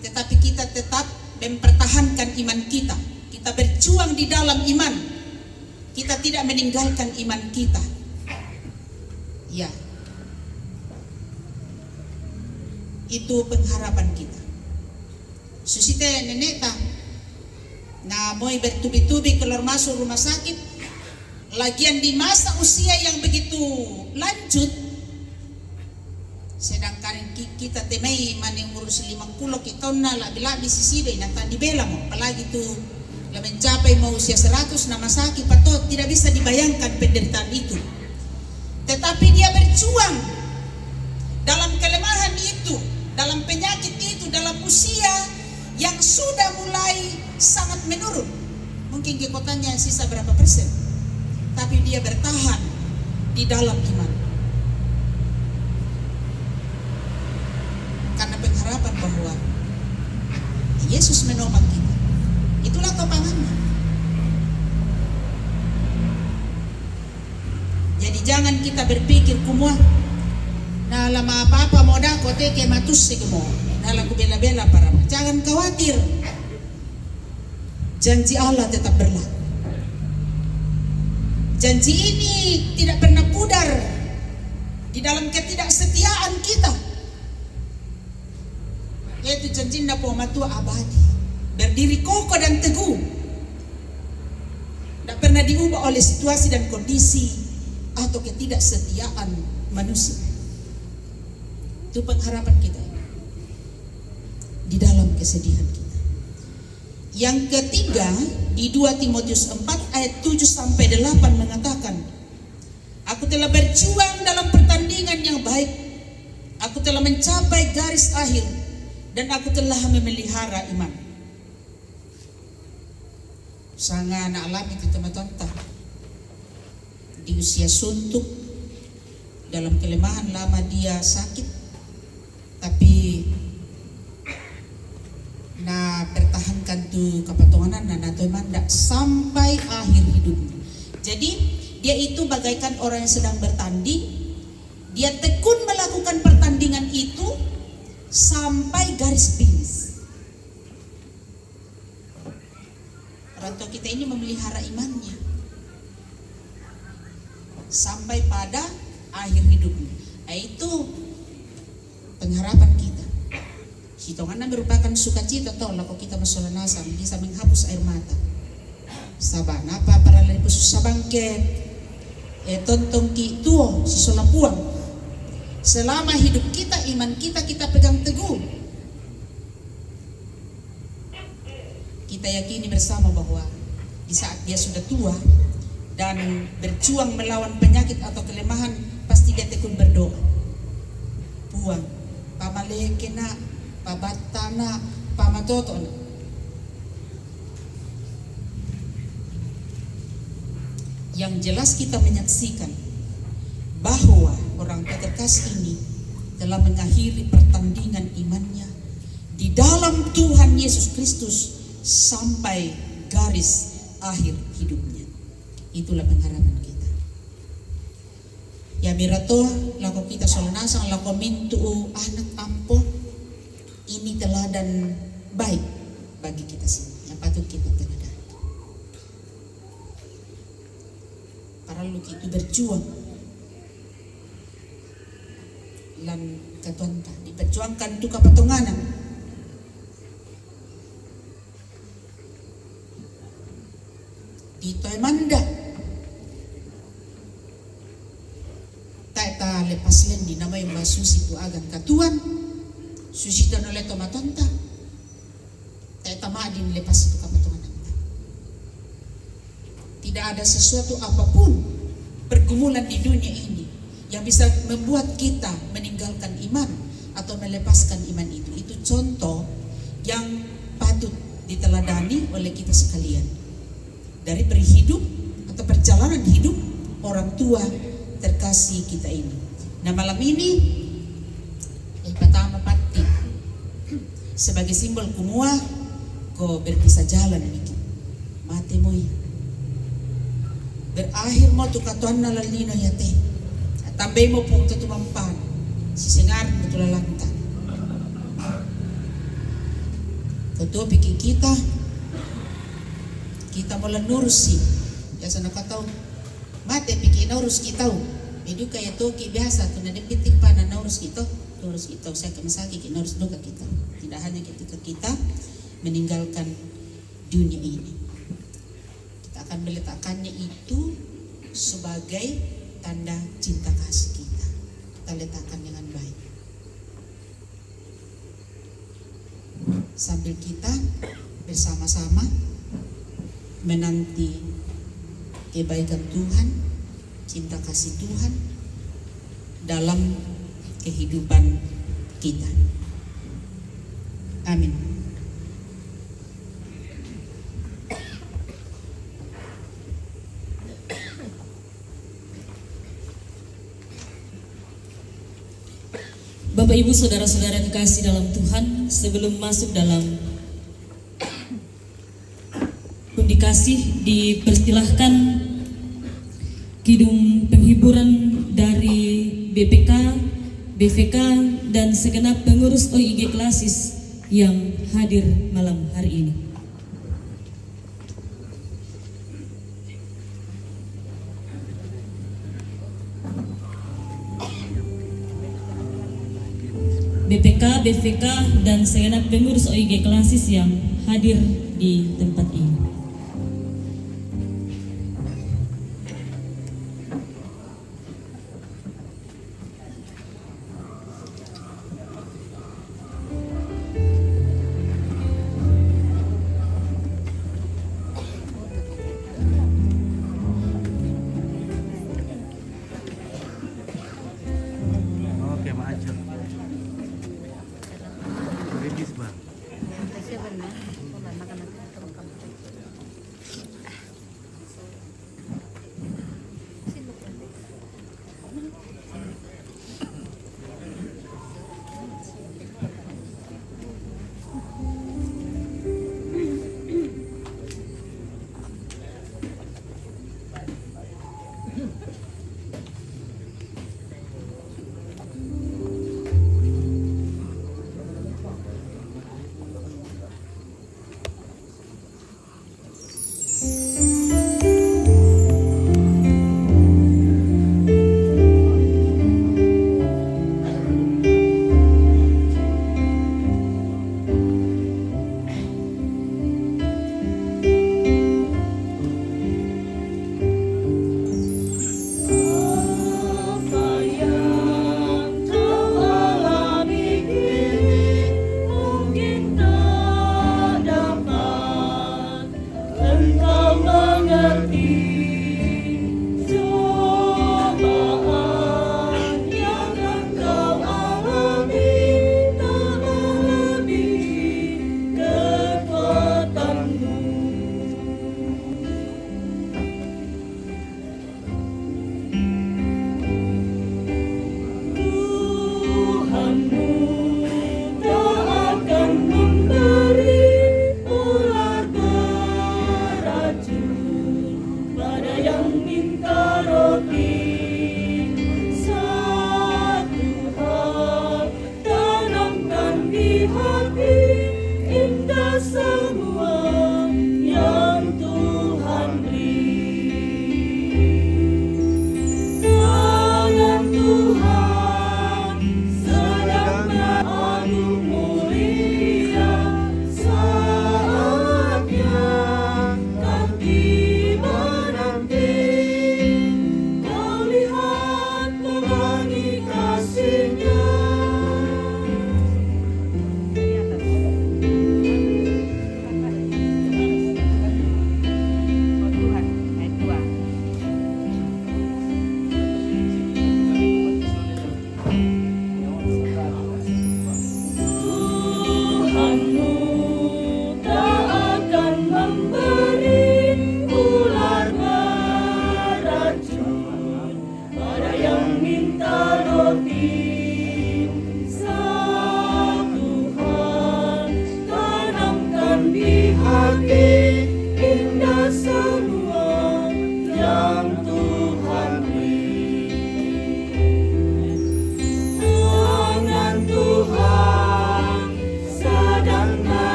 tetapi kita tetap mempertahankan iman kita. Kita berjuang di dalam iman. Kita tidak meninggalkan iman kita. Ya. Itu pengharapan kita. Susite neneta na moy bertubi-tubi keluar masuk rumah sakit, lagian di masa usia yang begitu lanjut, sedangkan kita temai maning umur 50 kita na labi-labi sisida inata dibela mo, apalagi tu la mencapai mau usia 100 nama sakit patot, tidak bisa dibayangkan penderitaan itu. Tetapi dia berjuang dalam kelemahan itu, dalam penyakit itu, dalam usia yang sudah mulai sangat menurun. Mungkin kekuatannya sisa berapa persen, tapi dia bertahan di dalam iman. Karena pengharapan bahwa Yesus menopang kita. Itulah topangannya. Jadi jangan kita berpikir kumua nah lama apa-apa mau dako teke matus sekumo. Nah laku bela-bela para. Jangan khawatir. Janji Allah tetap berlaku. Janji ini tidak pernah pudar di dalam ketidaksetiaan kita. Yaitu janji napo matua abadi. Berdiri kokoh dan teguh. Tidak pernah diubah oleh situasi dan kondisi atau ketidaksetiaan manusia. Itu pengharapan kita di dalam kesedihan kita. Yang ketiga, di 2 Timotius 4 ayat 7 sampai 8 mengatakan, aku telah berjuang dalam pertandingan yang baik. Aku telah mencapai garis akhir dan aku telah memelihara iman. Sangat alami itu teman-teman. Di usia suntuk, dalam kelemahan lama dia sakit, tapi na pertahankan tu kepatonganan na nato mandak sampai akhir hidupnya. Jadi dia itu bagaikan orang yang sedang bertanding, dia tekun melakukan pertandingan itu sampai garis finish. Orang tua kita ini memelihara imannya sampai pada akhir hidupnya. Itu pengharapan kita. Hitungannya merupakan sukacita toh kalau kita masolanasa bisa menghapus air mata. Sabana apa para lari susah bangke. Tontong ki tuo si solapuang. Selama hidup kita, iman kita pegang teguh. Kita yakini bersama bahwa di saat dia sudah tua dan berjuang melawan penyakit atau kelemahan, pasti dia tekun berdoa. Puang, pamalekena, pabatana, pamatotona. Yang jelas kita menyaksikan bahwa orang terkasih ini telah mengakhiri pertandingan imannya di dalam Tuhan Yesus Kristus sampai garis akhir hidupnya. Itulah pengharapan kita. Ya mirato lako kita solanasang lako mintu anak ampo, ini teladan baik bagi kita semua yang patut kita teladani. Para luki itu berjuang lan katuanta diperjuangkan tu kapatonganan. Dito manda ta lepas len di nama yang susi tu agan katuan susi tu oleh tomatonta ta madin lepas itu kapatonganan. Tidak ada sesuatu apapun pergumulan di dunia ini yang bisa membuat kita meninggalkan iman atau melepaskan iman itu. Itu contoh yang patut diteladani oleh kita sekalian dari berhidup atau perjalanan hidup orang tua terkasih kita ini. Nah malam ini yang pertama pati sebagai simbol kumua ko berpisah jalan ini mati mo ya berakhir mo tu katuan nalalino ya teh tambay mo po ito tumampan sisingar mo ito lalanta kato bikin kita mula nurusi biasa nakataw mate bikin urus kita medyo kaya toki biasa kung nadipitik pa na urus kita saya kemasaki kinurus duka kita tidak hanya ketika kita meninggalkan dunia ini. Kita akan meletakkannya itu sebagai tanda cinta kasih kita. Kita letakkan dengan baik. Sambil kita bersama-sama menanti kebaikan Tuhan, cinta kasih Tuhan dalam kehidupan kita. Amin. Bapak Ibu saudara-saudara kekasih dalam Tuhan, sebelum masuk dalam pundi kasih dipersilahkan kidung penghibur penghiburan dari BPK, BVK, dan segenap pengurus OIG Klasis yang hadir malam hari ini. BPK, BVK, dan segenap pengurus OIG Klasis yang hadir di tempat ini. Oke, macet. Rebis, Bang.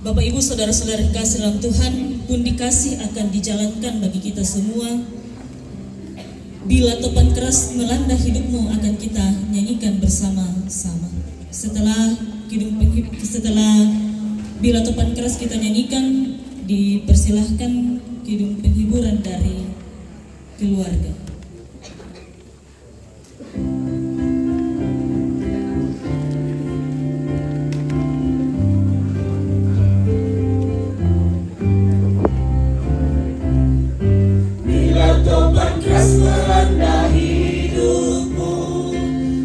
Bapak Ibu Saudara-saudara kasih dalam Tuhan, pun dikasih akan dijalankan bagi kita semua. Bila topan keras melanda hidupmu akan kita nyanyikan bersama-sama. Setelah bila topan keras kita nyanyikan, dipersilahkan kidung penghiburan dari keluarga. Bila topan keras melanda hidupmu,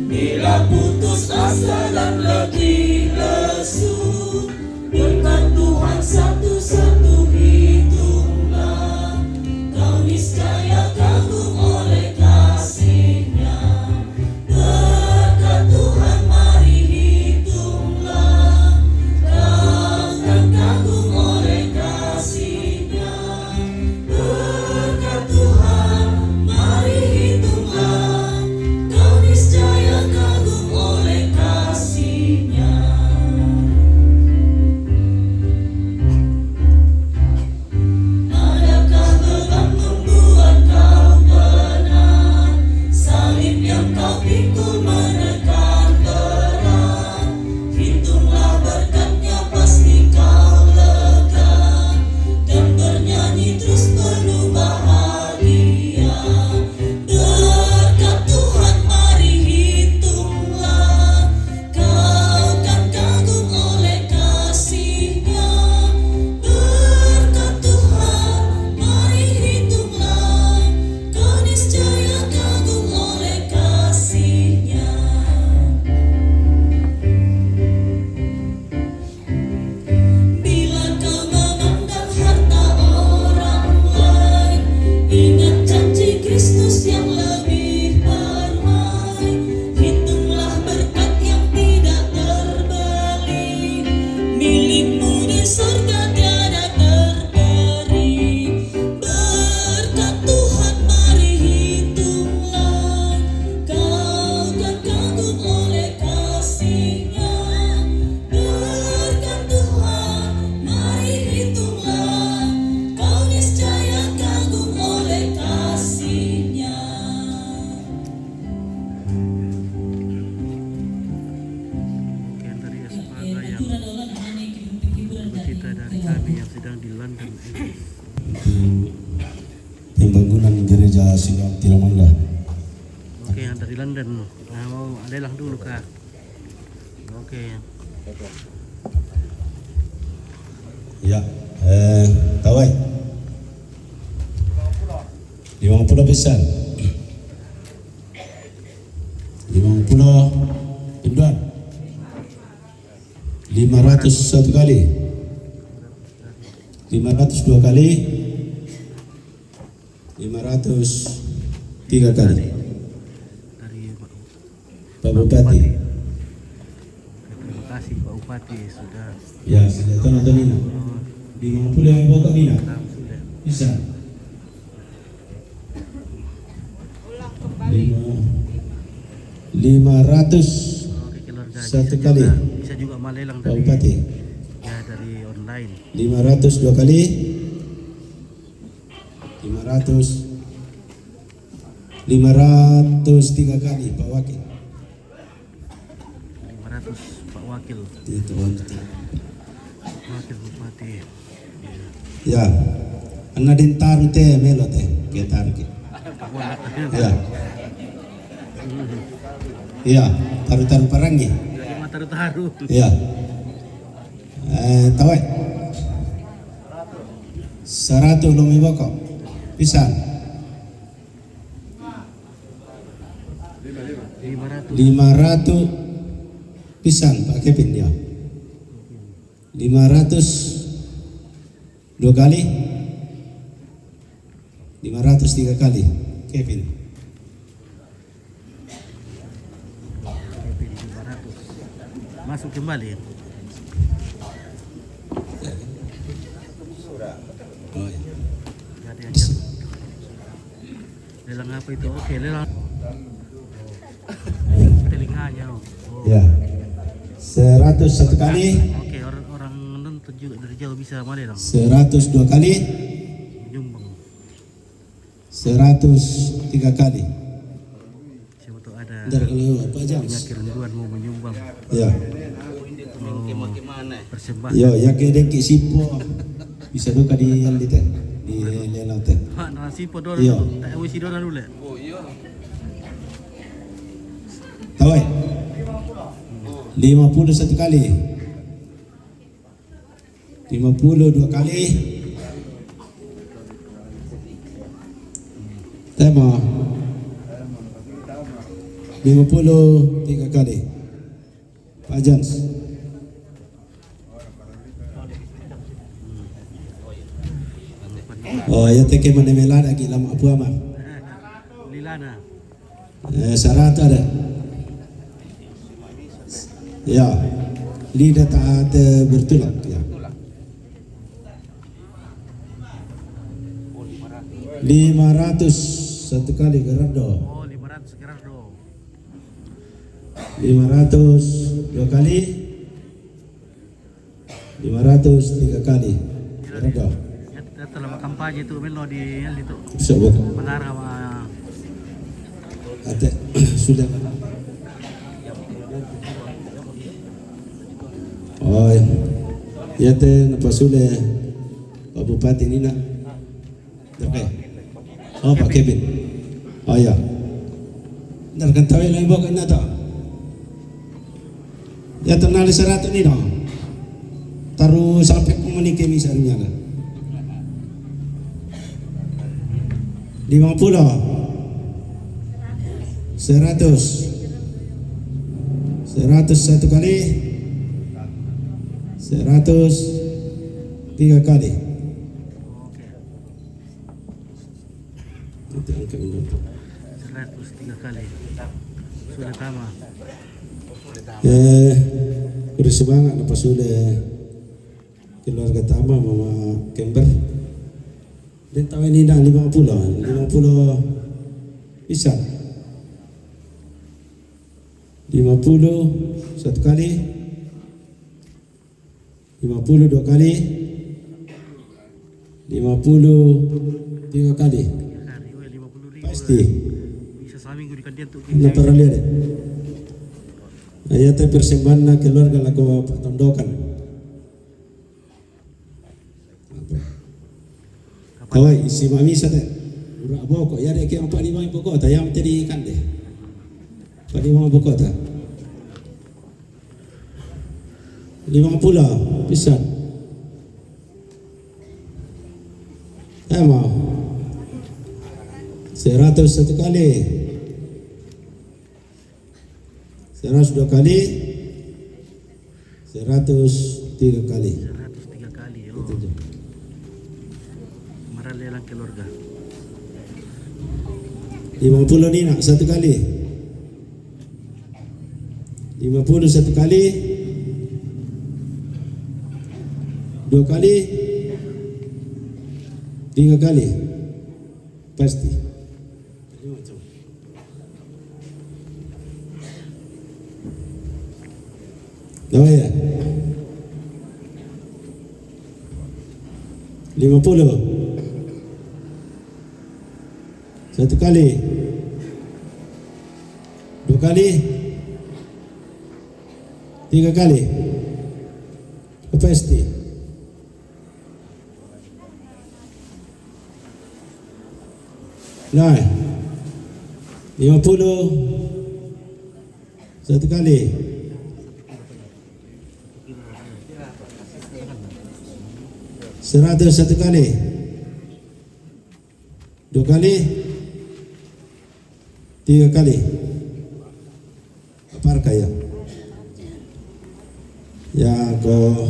bila putus asa dan letih lesu, berkat Tuhan satu-satu hitunglah, kau niscaya kagum oleh kasih-Nya. Berkat Tuhan mari hitunglah, kau kan kagum oleh kasih-Nya. Berkat Tuhan mari hitunglah, kau niscaya kagum oleh kasih-Nya. Adakah beban membuat kau penat, salib yang kau pikul menekan berat? Hitunglah berkat-Nya pasti kau lega, dan bernyanyi terus penuh bahagia. Berkat Tuhan mari hitunglah, kau kan kagum oleh kasih-Nya. Berkat Tuhan mari hitunglah, kau niscaya kagum oleh kasih-Nya. Bila kau memandang harta orang lain, ingat janji Kristus yang lebih permai. Hitunglah berkat yang tidak terbeli, milikmu di surga tiada terperi. Berkat Tuhan mari hitunglah, kau kan kagum oleh kasih-Nya. Berkat Tuhan mari hitunglah, kau niscaya kagum oleh kasih-Nya. Sekian dari Espada yang bercerita dari kami yang sedang di London, Inggris. Pembangunan gereja Siloam Tiramanda. Oke, yang dari London. Nah, mau lelang dulu kak. Oke. Ya, tawai 50 besar 50 pinduan 500 satu kali 500 dua kali 500 tiga kali Dari Pak Bupati. terima kasih Pak Bupati sudah. Ya, sudah nonton ini 50 yang bawa Mina Sudah. bisa 500 Oke, keluarga satu bisa kali juga, bisa juga malelang Pak dari Bupati. ya dari online. 500 dua kali 500 tiga kali Pak Wakil 500 Pak Wakil. itu waktu. Wakil Bupati. Ya Anna din taru te melo te ke taru ke ya iya taru parangi Jadi taru-taru. ya tawai 100 lumi boko pisan 500 pisan Pak Kevin ya 500 dua kali 500 tiga kali Kevin 500. Masuk kembali. oh, ya. Jadi aja. Lelang apa itu? Oke, lelang telinganya. Oh. Ya 100 satu kali Oke, orang nonton juga dari jauh bisa mana dong? 102 kali. Menyumbang. 103 kali. Siapa tahu ada Ntar kalau apa jam? penyakit rinduan mau menyumbang. Ya. Persembahan. Yo, ya ke dengki sipo. Bisa duka di yang di teh. Di lelang teh. Pak nasi podor. Iya. Tak wisi dona dulu. Tawai. 51 kali. 52 kali. Tema 53 kali. Pak Jans. Oh, ya teke menemela lagi lama apa mah? Lilana. 100 ada. Ya, lidah tak bertulak ya. 500 satu kali gerado. Oh, 500 gerado. 500 dua kali. 500 tiga kali gerado. Ya telah kampanye itu melo di yang itu. Bisa buka. Menara sama Ate sudah. Oh, ya teh napa sudah Pak Bupati Nina. Oke. Oh, Pak Kevin. Oh ya. Ntar kan tahu yang bawa kena tak? Ya tenali 100 ni dong. Taruh sampai komunike misalnya kan. 50. 100 satu kali. 100 tiga kali. Itu angka ini. 103 kali. Sudah sama. Udah semangat apa sudah keluarga Tama Mama Kember. Dan tahu ini dah 50 bisa. 50 satu kali. 50 dua kali. 50 tiga kali. Pasti. Bisa seminggu di kandian tuh. Kenapa lihat? Ayat persembahan keluarga lagu Pak Tondokan. Kawai isi mami sada. Ura boko ya dek yang 45 boko ta yang tadi ikan deh. 45 boko ta. 50 bisa. Mau 100 satu kali. 102 kali. 103 kali. 103 kali. Oh. Marah lelang keluarga. 50 ni nak satu kali. 50 satu kali. 2 kali. 3 kali. Pasti. Oh ya. 50. Satu kali. 2 kali. 3 kali. Pasti. Nah. 50. Satu kali. 100 satu kali. 2 kali. 3 kali. Apa kaya? Ya ko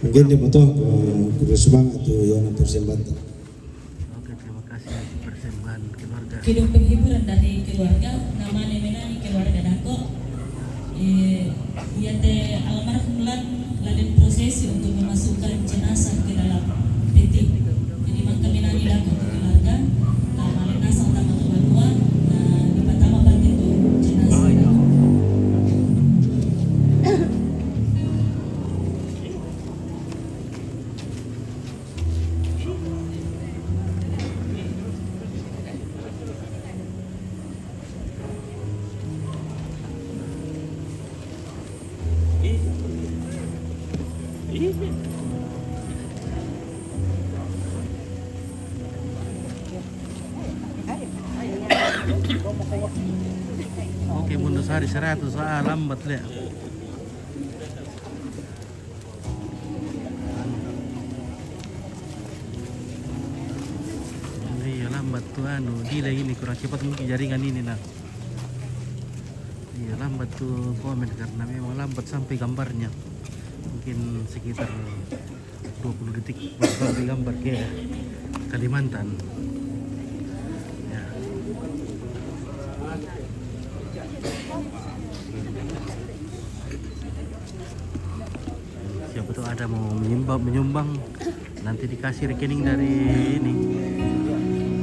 mungkin di foto ko semangat tuh yang persembahan. Oke, terima kasih persembahan keluarga. Kidung penghiburan dari keluarga namanya menani keluarga Dako. Ia teh almarhum laden prosesi untuk memasukkan jenazah ke dalam peti. Jadi maka menani Dako ke keluarga. Namanya nasa utama kedua. Di pertama bagi itu jenazah. Oke, mundur sehari 100, lambat lihat. Iya lambat tuh delay ini kurang cepat mungkin jaringan ini nah. Iya lambat tuh komen karena memang lambat sampai gambarnya. Mungkin sekitar 20 detik baru sampai gambar ke Kalimantan. Ya. Siapa tuh ada mau menyumbang nanti dikasih rekening dari ini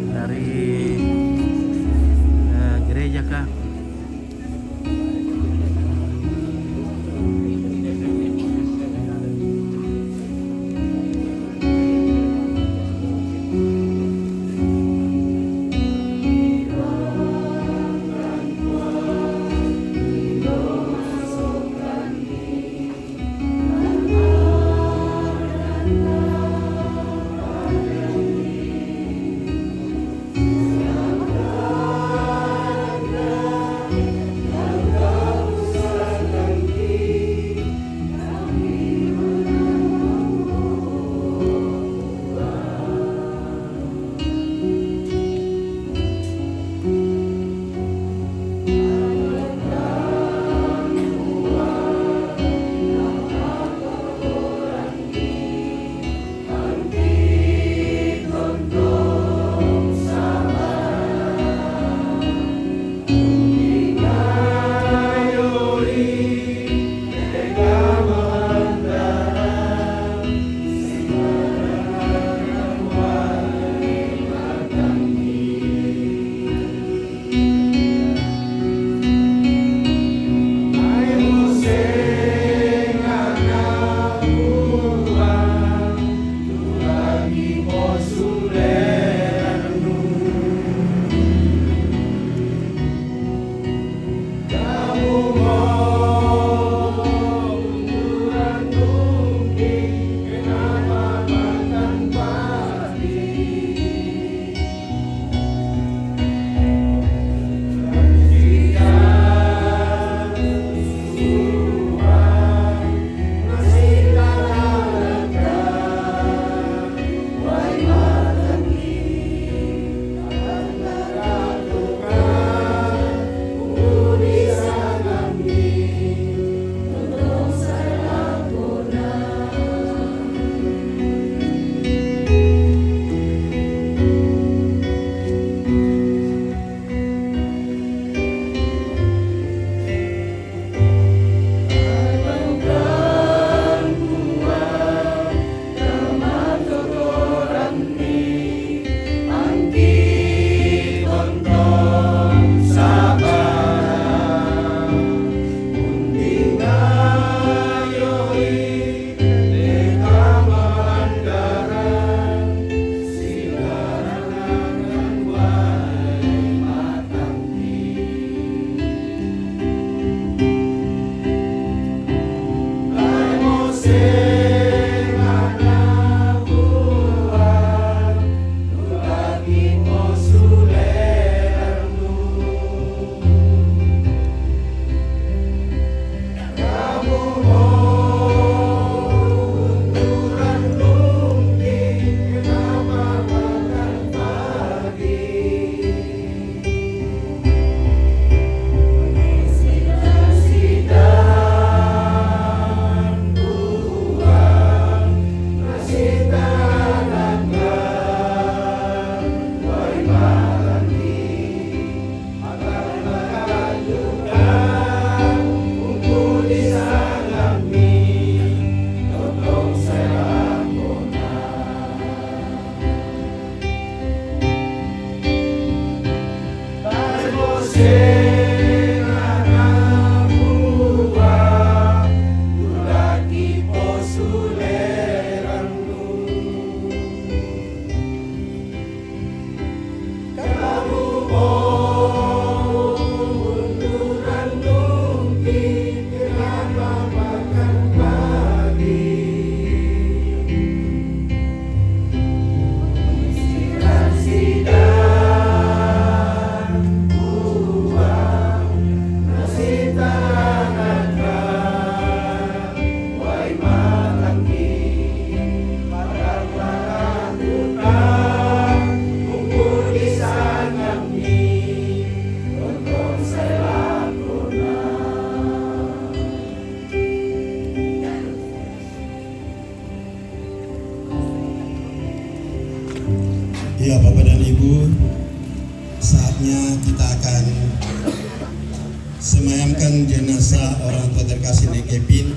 dari gereja kah? Ya Bapak dan Ibu, saatnya kita akan semayamkan jenazah orang tua terkasih Nek Kevin.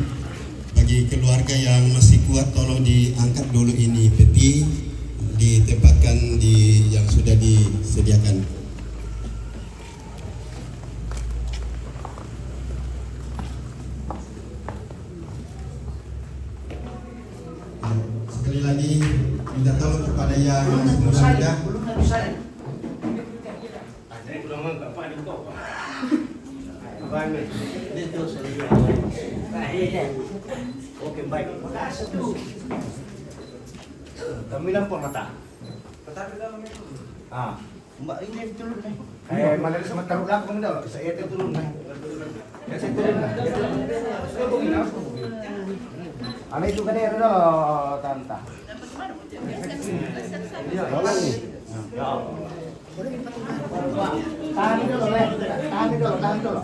Bagi keluarga yang masih kuat, tolong diangkat dulu ini peti, ditempatkan di yang sudah disediakan. Sekali lagi minta tolong kepada yang muda. Oke, baik. Kamilan po mata. Ah, mbak ini turun nih. Mana sama taruh lang kung daw, sa ete turun na. Kasi turun na. Ano itu kadero do, tanta. Iya, wala ni. Ya. Tahan dulu, Le. Tahan dulu.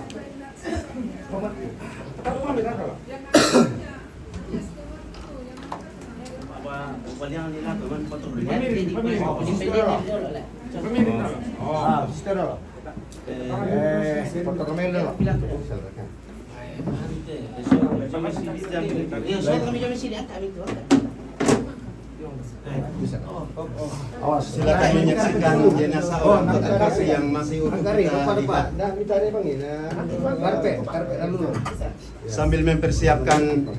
Silakan menyaksikan jenazah orang tua terkasih yang masih urut sambil mempersiapkan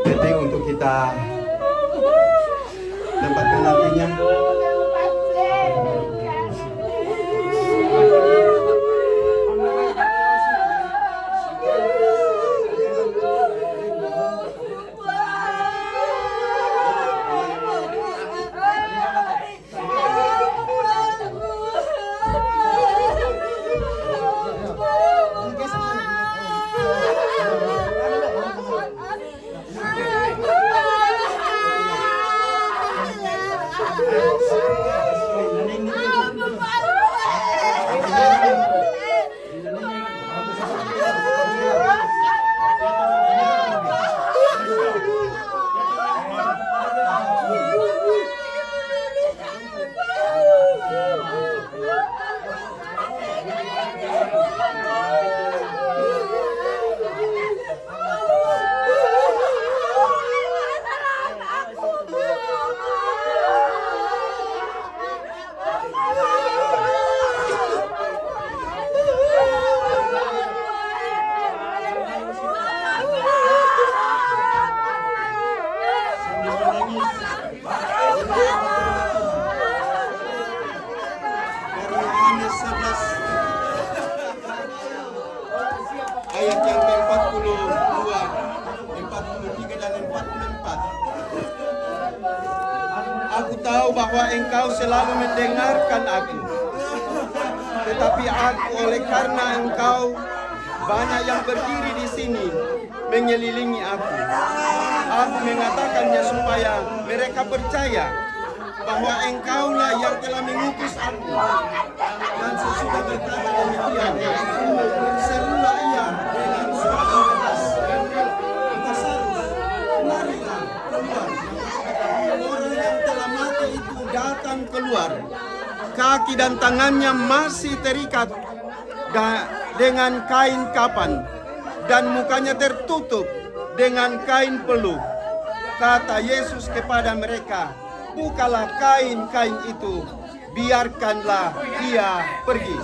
peti untuk kita tempatkan nantinya. Ayat yang ke-42, 43 dan 44. Aku tahu bahwa engkau selalu mendengarkan aku, tetapi aku oleh karena engkau banyak yang berdiri di sini mengelilingi aku mengatakannya supaya mereka percaya bahwa engkaulah yang telah mengutus aku. Dan sesudah berkata demikian, berserulah ia dengan suara keras, Lazarus, marilah keluar. Orang yang telah mati itu datang keluar. Kaki dan tangannya masih terikat dengan kain kapan, dan mukanya tertutup dengan kain peluh. Kata Yesus kepada mereka, bukalah kain-kain itu, biarkanlah dia pergi.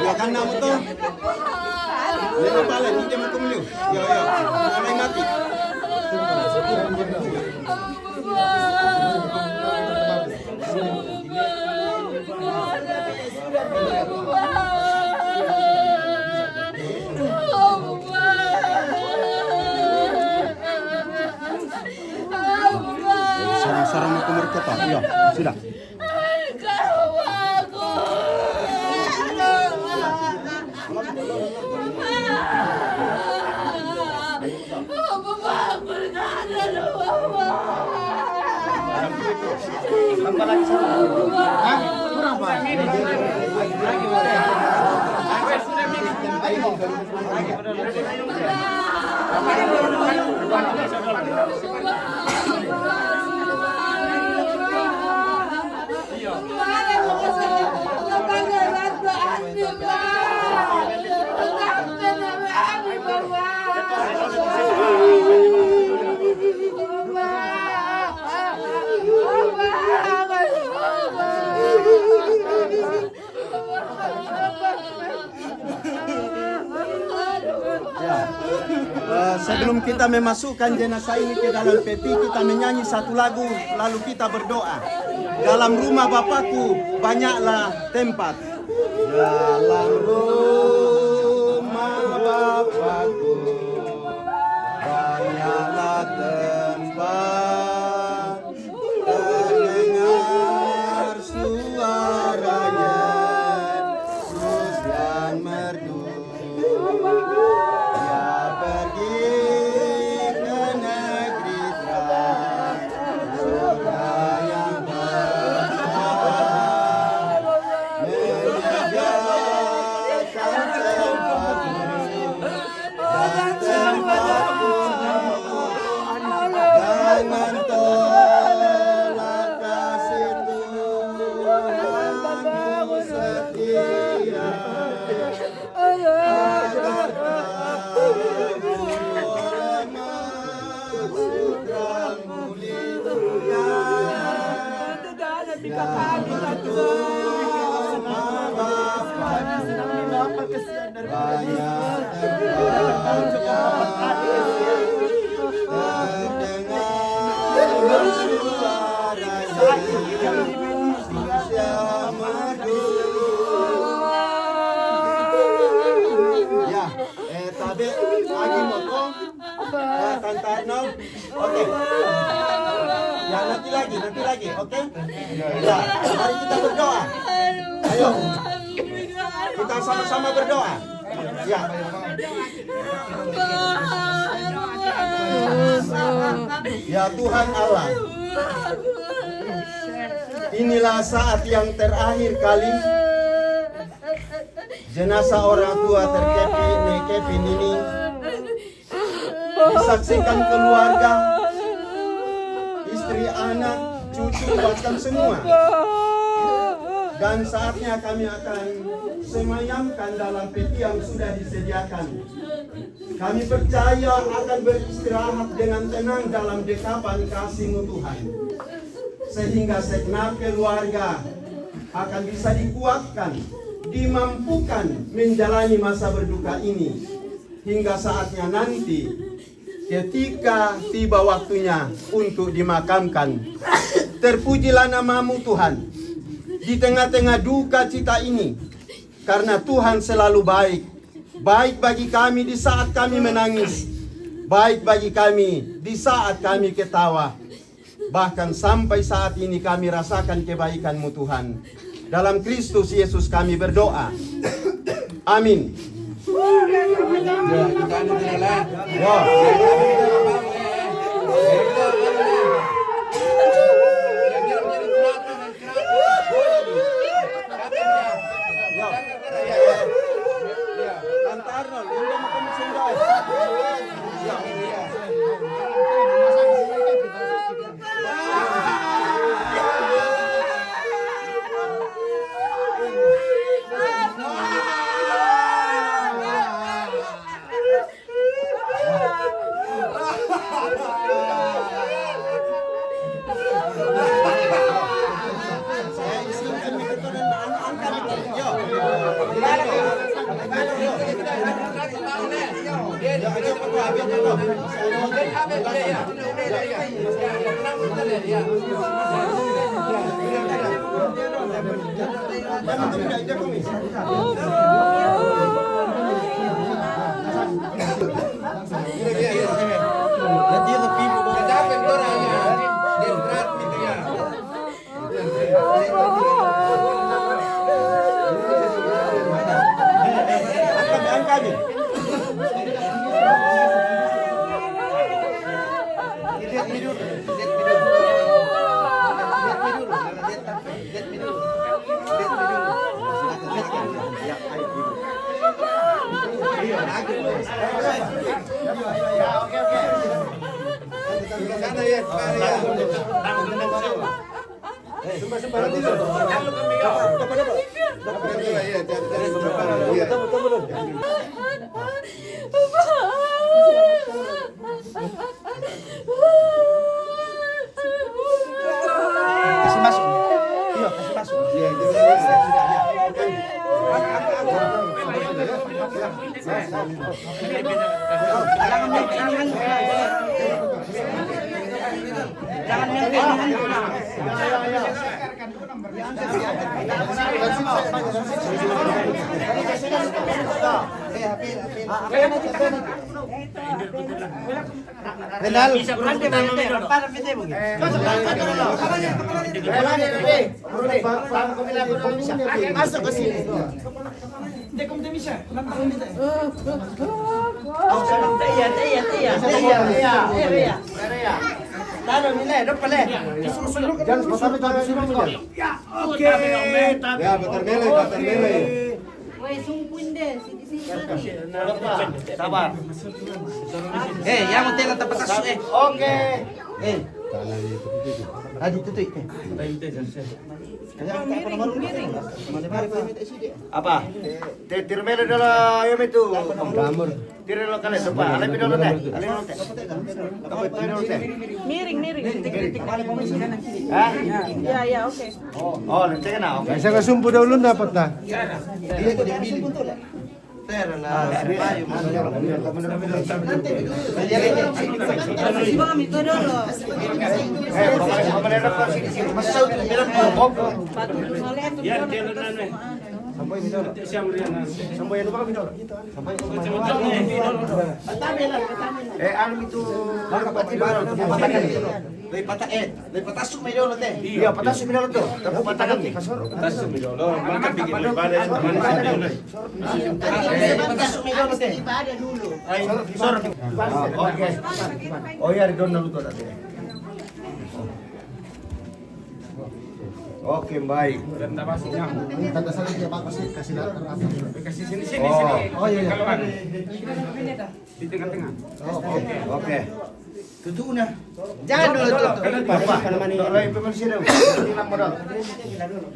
Ya kan namu tuh. Lima palen, ini mau kumulu. Ya ya, mulai mati. Sarang-sarang mau kumur kota. Ya, sudah. Tambah lagi satu. Hah? Kurang Pak. Sebelum kita memasukkan jenazah ini ke dalam peti, kita menyanyi satu lagu, lalu kita berdoa. Dalam rumah Bapakku banyaklah tempat. Dalam rumah Bapakku banyaklah tempat. Terdengar suaranya Yesus yang merdu. Oke. Ya nanti lagi, oke? Ya, mari kita berdoa. Ayo. Kita sama-sama berdoa. Ya. Ya Tuhan Allah. Inilah saat yang terakhir kali jenazah orang tua Kevin ini disaksikan keluarga, istri, anak, cucu, bahkan semua. Dan saatnya kami akan semayamkan dalam peti yang sudah disediakan. Kami percaya akan beristirahat dengan tenang dalam dekapan kasih-Mu Tuhan. Sehingga segenap keluarga akan bisa dikuatkan, dimampukan menjalani masa berduka ini. Hingga saatnya nanti, ketika tiba waktunya untuk dimakamkan. Terpujilah nama-Mu Tuhan di tengah-tengah duka cita ini, karena Tuhan selalu baik. Baik bagi kami di saat kami menangis, baik bagi kami di saat kami ketawa. Bahkan sampai saat ini kami rasakan kebaikan-Mu Tuhan. Dalam Kristus Yesus kami berdoa. Amin. Kasih masuk. Iya, kasih masuk. Renal, masuk ke sini. Sabar. Yang mau telan tempat tasuk Oke. Tadi tutup. Apa? Tirmelo dulu ya itu. Tirmelo kali sopa. Alami dulu teh. Miring. Hah? Ya, oke. Oh, nanti kena. Oke. Saya ke sumpu dahulu dapat dah. Iya, itu dia bilik. Patasuk may dolo teh. Iya, patasuk may dolo to. Tapos patagan ni. Patasuk may dolo. Mangkat bikin ibadah sa teman sa dolo. Patasuk may dolo teh. Ibadah dulu. Ay, sor. Oke. Oh ya, doon na luto natin. Oke, baik. Tanda masuknya. Tanda saling dia Pak kasih datang apa? Kasih sini. Oh iya. Keluar. Di tengah-tengah. Oke. Tutup na. Jangan dulu tutup. Apa? Lagi pemirsa dulu. Tinggal modal.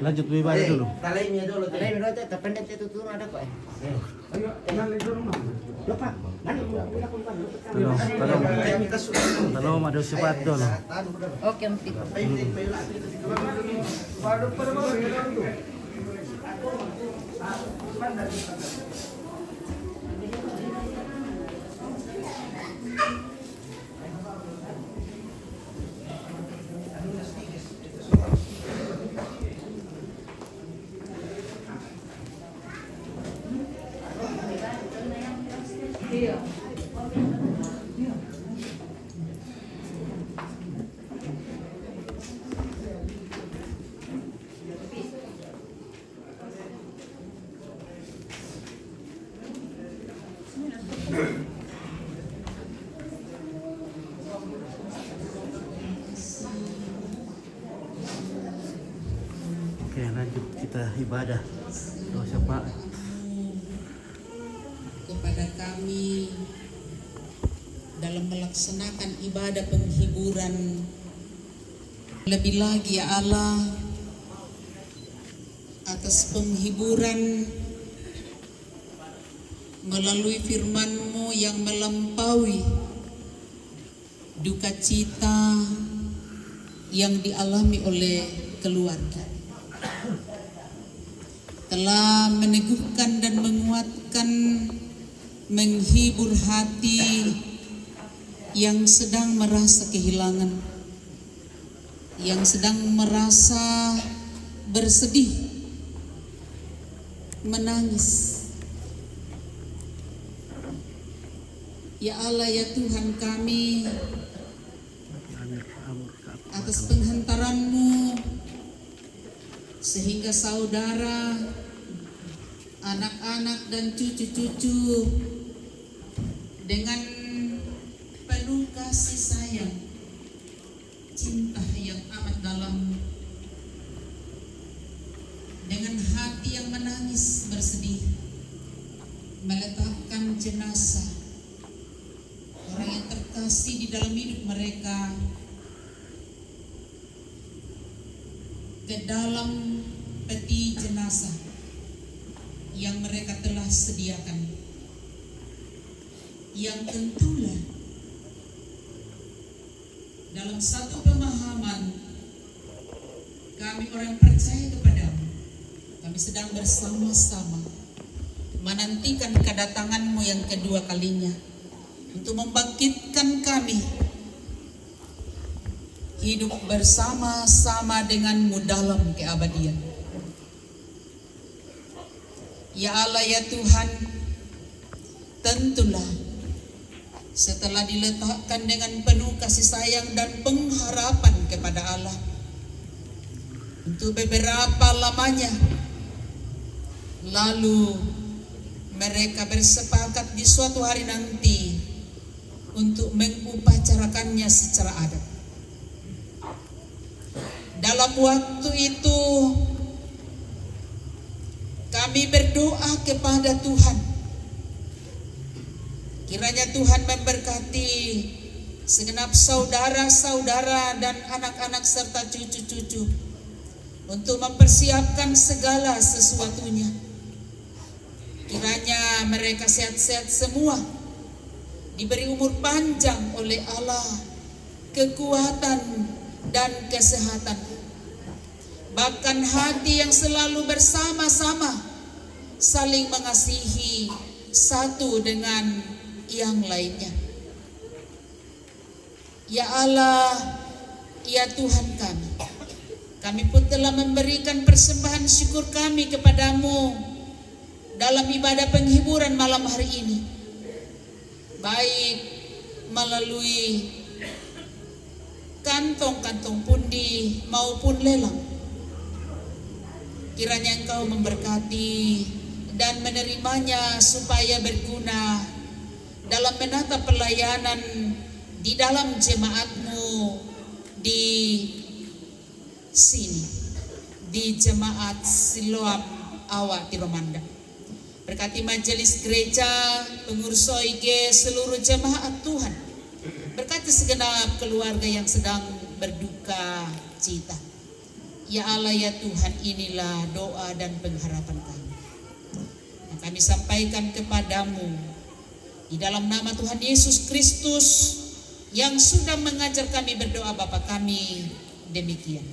Lanjut ibadah dulu. Talainya dulu. Talainya dulu. Terpendek itu turun ada kok. Ayo, kenalin dulu mah. Lupa. Tolong ada cepat dulu. Oke, empit. Oke, lanjut kita ibadah. Doa Pak. Kepada kami dalam melaksanakan ibadah penghiburan, lebih lagi ya Allah, atas penghiburan melalui firman-Mu yang melampaui duka cita yang dialami oleh keluarga telah meneguhkan dan menguatkan, menghibur hati yang sedang merasa kehilangan, yang sedang merasa bersedih, menangis. Ya Allah, ya Tuhan kami, atas penghantaran-Mu sehingga saudara, anak-anak dan cucu-cucu dengan penuh kasih sayang, cinta yang amat dalam, dengan hati yang menangis bersedih, meletakkan jenazah orang yang terkasih di dalam hidup mereka ke dalam peti jenazah yang mereka telah sediakan, yang tentulah dalam satu pemahaman kami orang percaya kepadamu, kami sedang bersama-sama menantikan kedatangan-Mu yang kedua kalinya untuk membangkitkan kami hidup bersama-sama dengan-Mu dalam keabadian. Ya Allah, ya Tuhan, tentulah setelah diletakkan dengan penuh kasih sayang dan pengharapan kepada Allah, untuk beberapa lamanya, lalu mereka bersepakat di suatu hari nanti untuk mengupacarakannya secara adat. Dalam waktu itu kami berdoa kepada Tuhan, kiranya Tuhan memberkati segenap saudara-saudara dan anak-anak serta cucu-cucu untuk mempersiapkan segala sesuatunya. Kiranya mereka sehat-sehat semua, diberi umur panjang oleh Allah, kekuatan dan kesehatan, bahkan hati yang selalu bersama-sama, saling mengasihi satu dengan yang lainnya. Ya Allah, ya Tuhan kami pun telah memberikan persembahan syukur kami kepadamu dalam ibadah penghiburan malam hari ini, baik melalui kantong-kantong pundi maupun lelang. Kiranya Engkau memberkati dan menerimanya supaya berguna dalam menata pelayanan di dalam jemaat-Mu di sini, di jemaat Siloam Awak Tiromanda. Berkati majelis gereja, pengurus OIG, seluruh jemaat Tuhan. Berkati segenap keluarga yang sedang berduka cita. Ya Allah, ya Tuhan, inilah doa dan pengharapan kami yang kami sampaikan kepadamu di dalam nama Tuhan Yesus Kristus yang sudah mengajar kami berdoa. Bapa kami, demikian.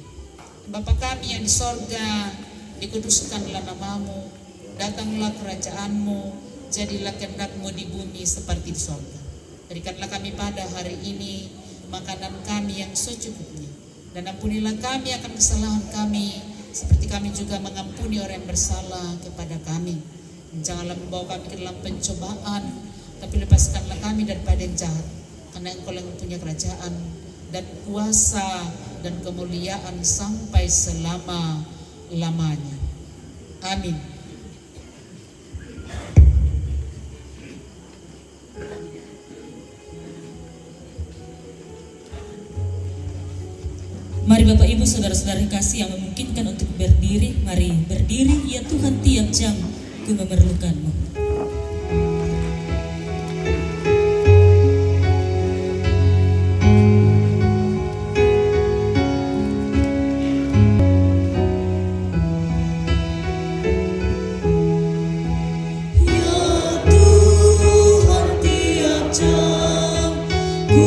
Bapa kami yang di sorga, dikuduskanlah namamu, datanglah kerajaanmu, jadilah kehendak-Mu di bumi seperti di sorga. Berikanlah kami pada hari ini makanan kami yang secukupnya, dan ampunilah kami akan kesalahan kami, seperti kami juga mengampuni orang yang bersalah kepada kami. Janganlah membawa kami ke dalam pencobaan, tapi lepaskanlah kami daripada yang jahat, karena Engkau yang punya kerajaan dan kuasa dan kemuliaan sampai selama-lamanya. Amin. Mari Bapak Ibu saudara-saudara kasih yang memungkinkan untuk berdiri, mari berdiri. Ya Tuhan, tiap jam ku memerlukan-Mu. Tuhan tiap jam ku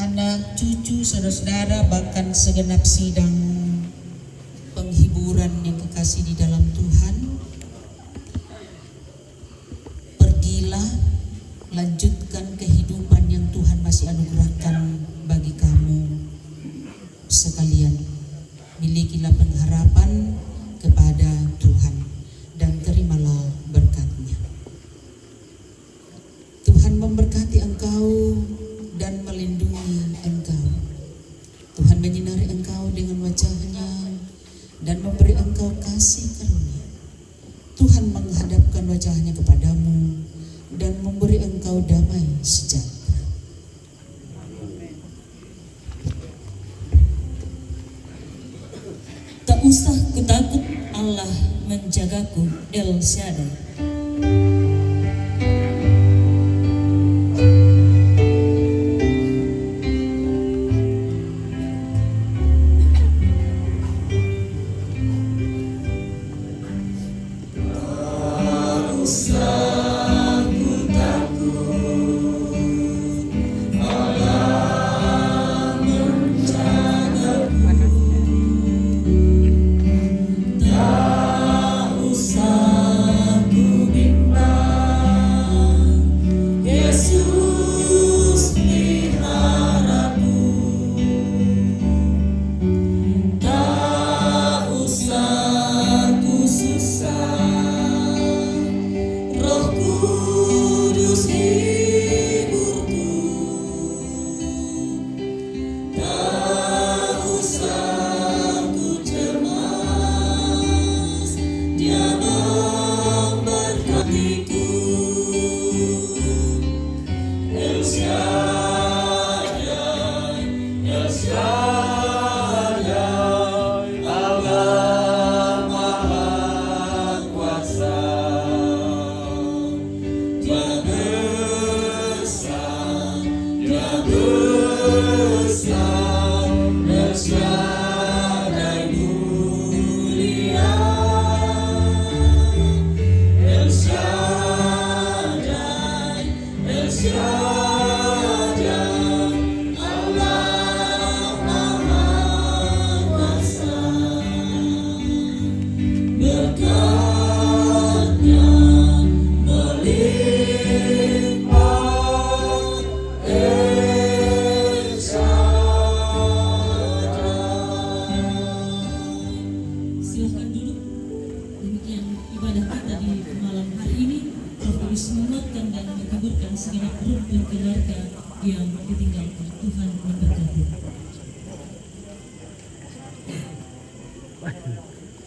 anak-anak, cucu, saudara-saudara, bahkan segenap sidang penghiburan yang kekasih di dalam Tuhan. Pergilah, lanjutkan kehidupan yang Tuhan masih anugerahkan bagi kamu sekalian. Milikilah pengharapan kepada Tuhan dan terimalah berkat-Nya. Tuhan memberkati engkau dan melindungi engkau. Tuhan menyinari engkau dengan wajah-Nya dan memberi engkau kasih karunia. Tuhan menghadapkan wajah-Nya kepadamu dan memberi engkau damai sejahtera. Tak usah kutakut, Allah menjagaku, El Shaddai.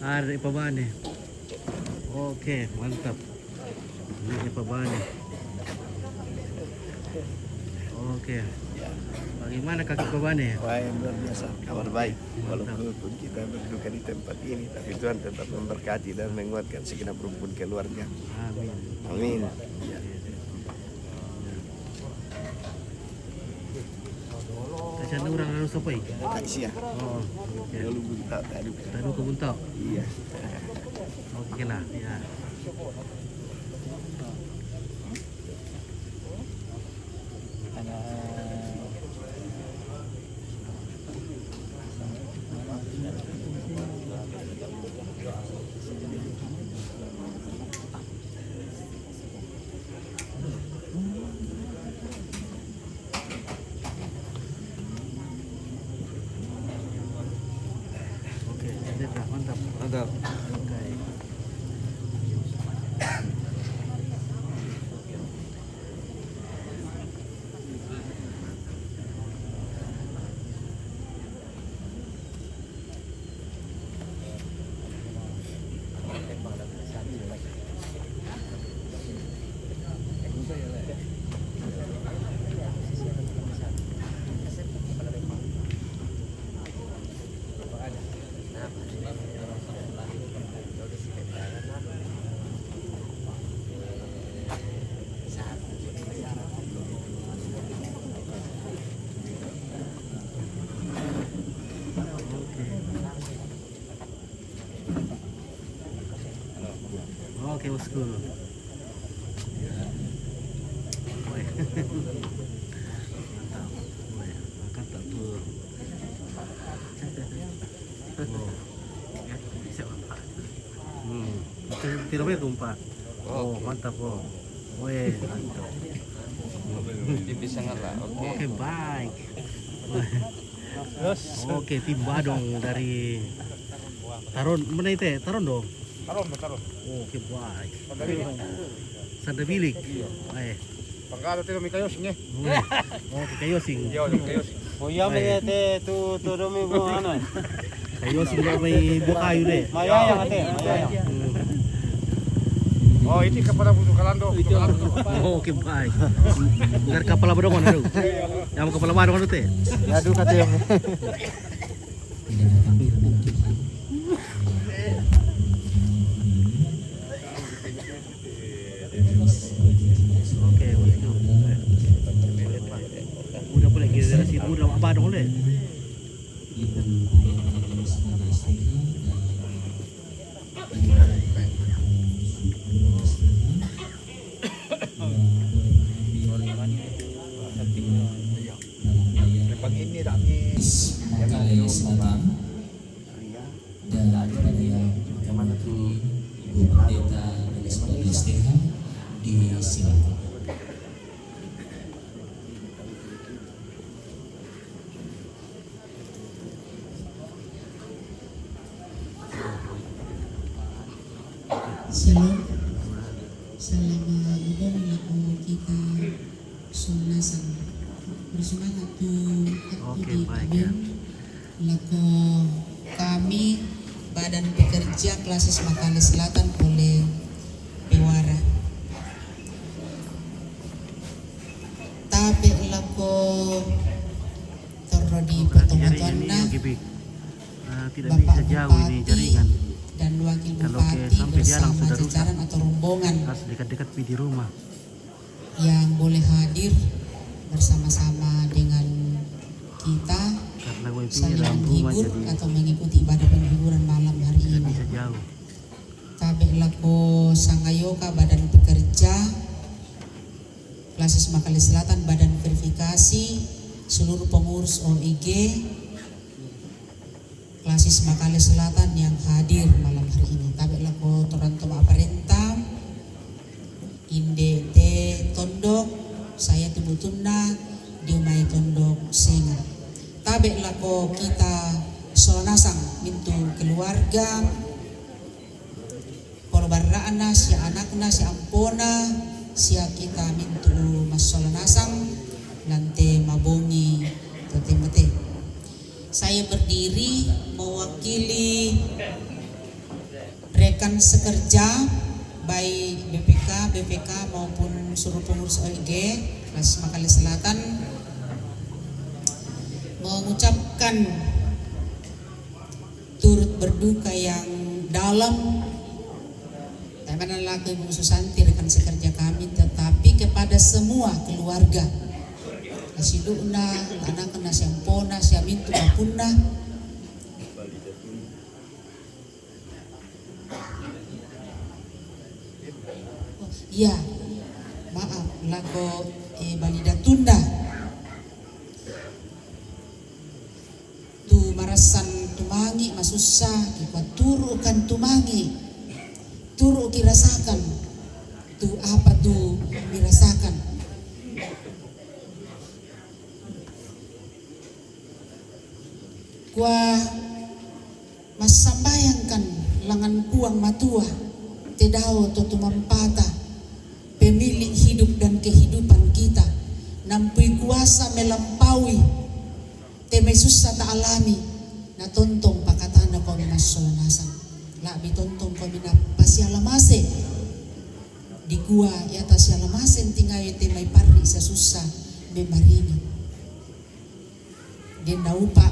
Ada pabane. Oke, mantap. Ini pabane. Oke. Bagaimana kaki pabane? Baik, luar biasa. Kabar baik. Walaupun kita berduka di tempat ini, tapi Tuhan tetap memberkati dan menguatkan segenap rumpun keluarga. Amin. Amin. Kasi orang lalu sampai. Iya. Oh, oke. Lalu buntak tadi. Tadi ke buntak. Iya. Oke lah, ya. Mantap. Mantap. Oke. Oke, bosku. Mantap. tidak bayar dong Pak. Oh mantap oh. Weh. Tipis sangat lah. Oke baik. Oke tim Badong dari Taron mana itu? Taron dong. Taron. Oke baik. Sanda bilik. Pagkado tino mi kayo singe. Oke kayosing. Yo kayo. Boya me tu domi bo ano. Kayosing na may bukayo deh. Mayayang ate, mayayang. Oh, ini kepada butuh kalando. Oke baik. Ngar kapal apa dong ano? Yang kapal apa dong ano teh? Aduh kate yang. Oke, udah boleh generasi udah apa dong boleh? Makale Selatan dan kepada Ibu Pendeta LSDH disilakan. Shalom. Selama ubah laku kita sunasan bersemangat tu Oke, di baik, kami ya. laku kami Badan Pekerja Klasis Makale Selatan oleh Pewara. Tapi laku terjadi pertemuan Tidak bisa jauh ini jaringan. dan wakil Kalau bupati sampai jalan bersama sudah rusak. jajaran atau rombongan Harus dekat-dekat di rumah. yang boleh hadir bersama-sama dengan kita Karena wifi saling dalam rumah menghibur jadi atau mengikuti ibadah penghiburan malam hari tidak ini. bisa jauh. Tabe lako Sangayoka Badan Pekerja Klasis Makale Selatan Badan Verifikasi seluruh pengurus OIG Klasis Makale Selatan yang hadir malam hari ini. Tabe lako Toronto Aparenta Inde Te Tondok saya Tibutuna Diumai Tondok Senga. Tabe lako kita solanasang mintu keluarga korbarana si anakna si ampona sia kita mintu masolanasang lante mabongi totemete. Saya berdiri mewakili rekan sekerja baik BPK maupun seluruh pengurus OIG Klasis Makale Selatan mengucapkan turut berduka yang dalam karena laki Ibu Susanti rekan sekerja kami, tetapi kepada semua keluarga Asiduna, anak-anak siampona, siamintu mapunna iya, maaf, lago balida tunda tu marasan tumangi masusah ipa turu kan tumangi turu kirasakan tu apa tu dirasakan kuah masambayangkan langan kuang matua tedao totu mampata pemilik hidup dan kehidupan kita nampui kuasa melampaui temai susah tak alami na tontong pakatana kau minasolanasan la bitontong kau minapasialamase di gua ya tasialamase tingay temai parri sa susah memarini din naupa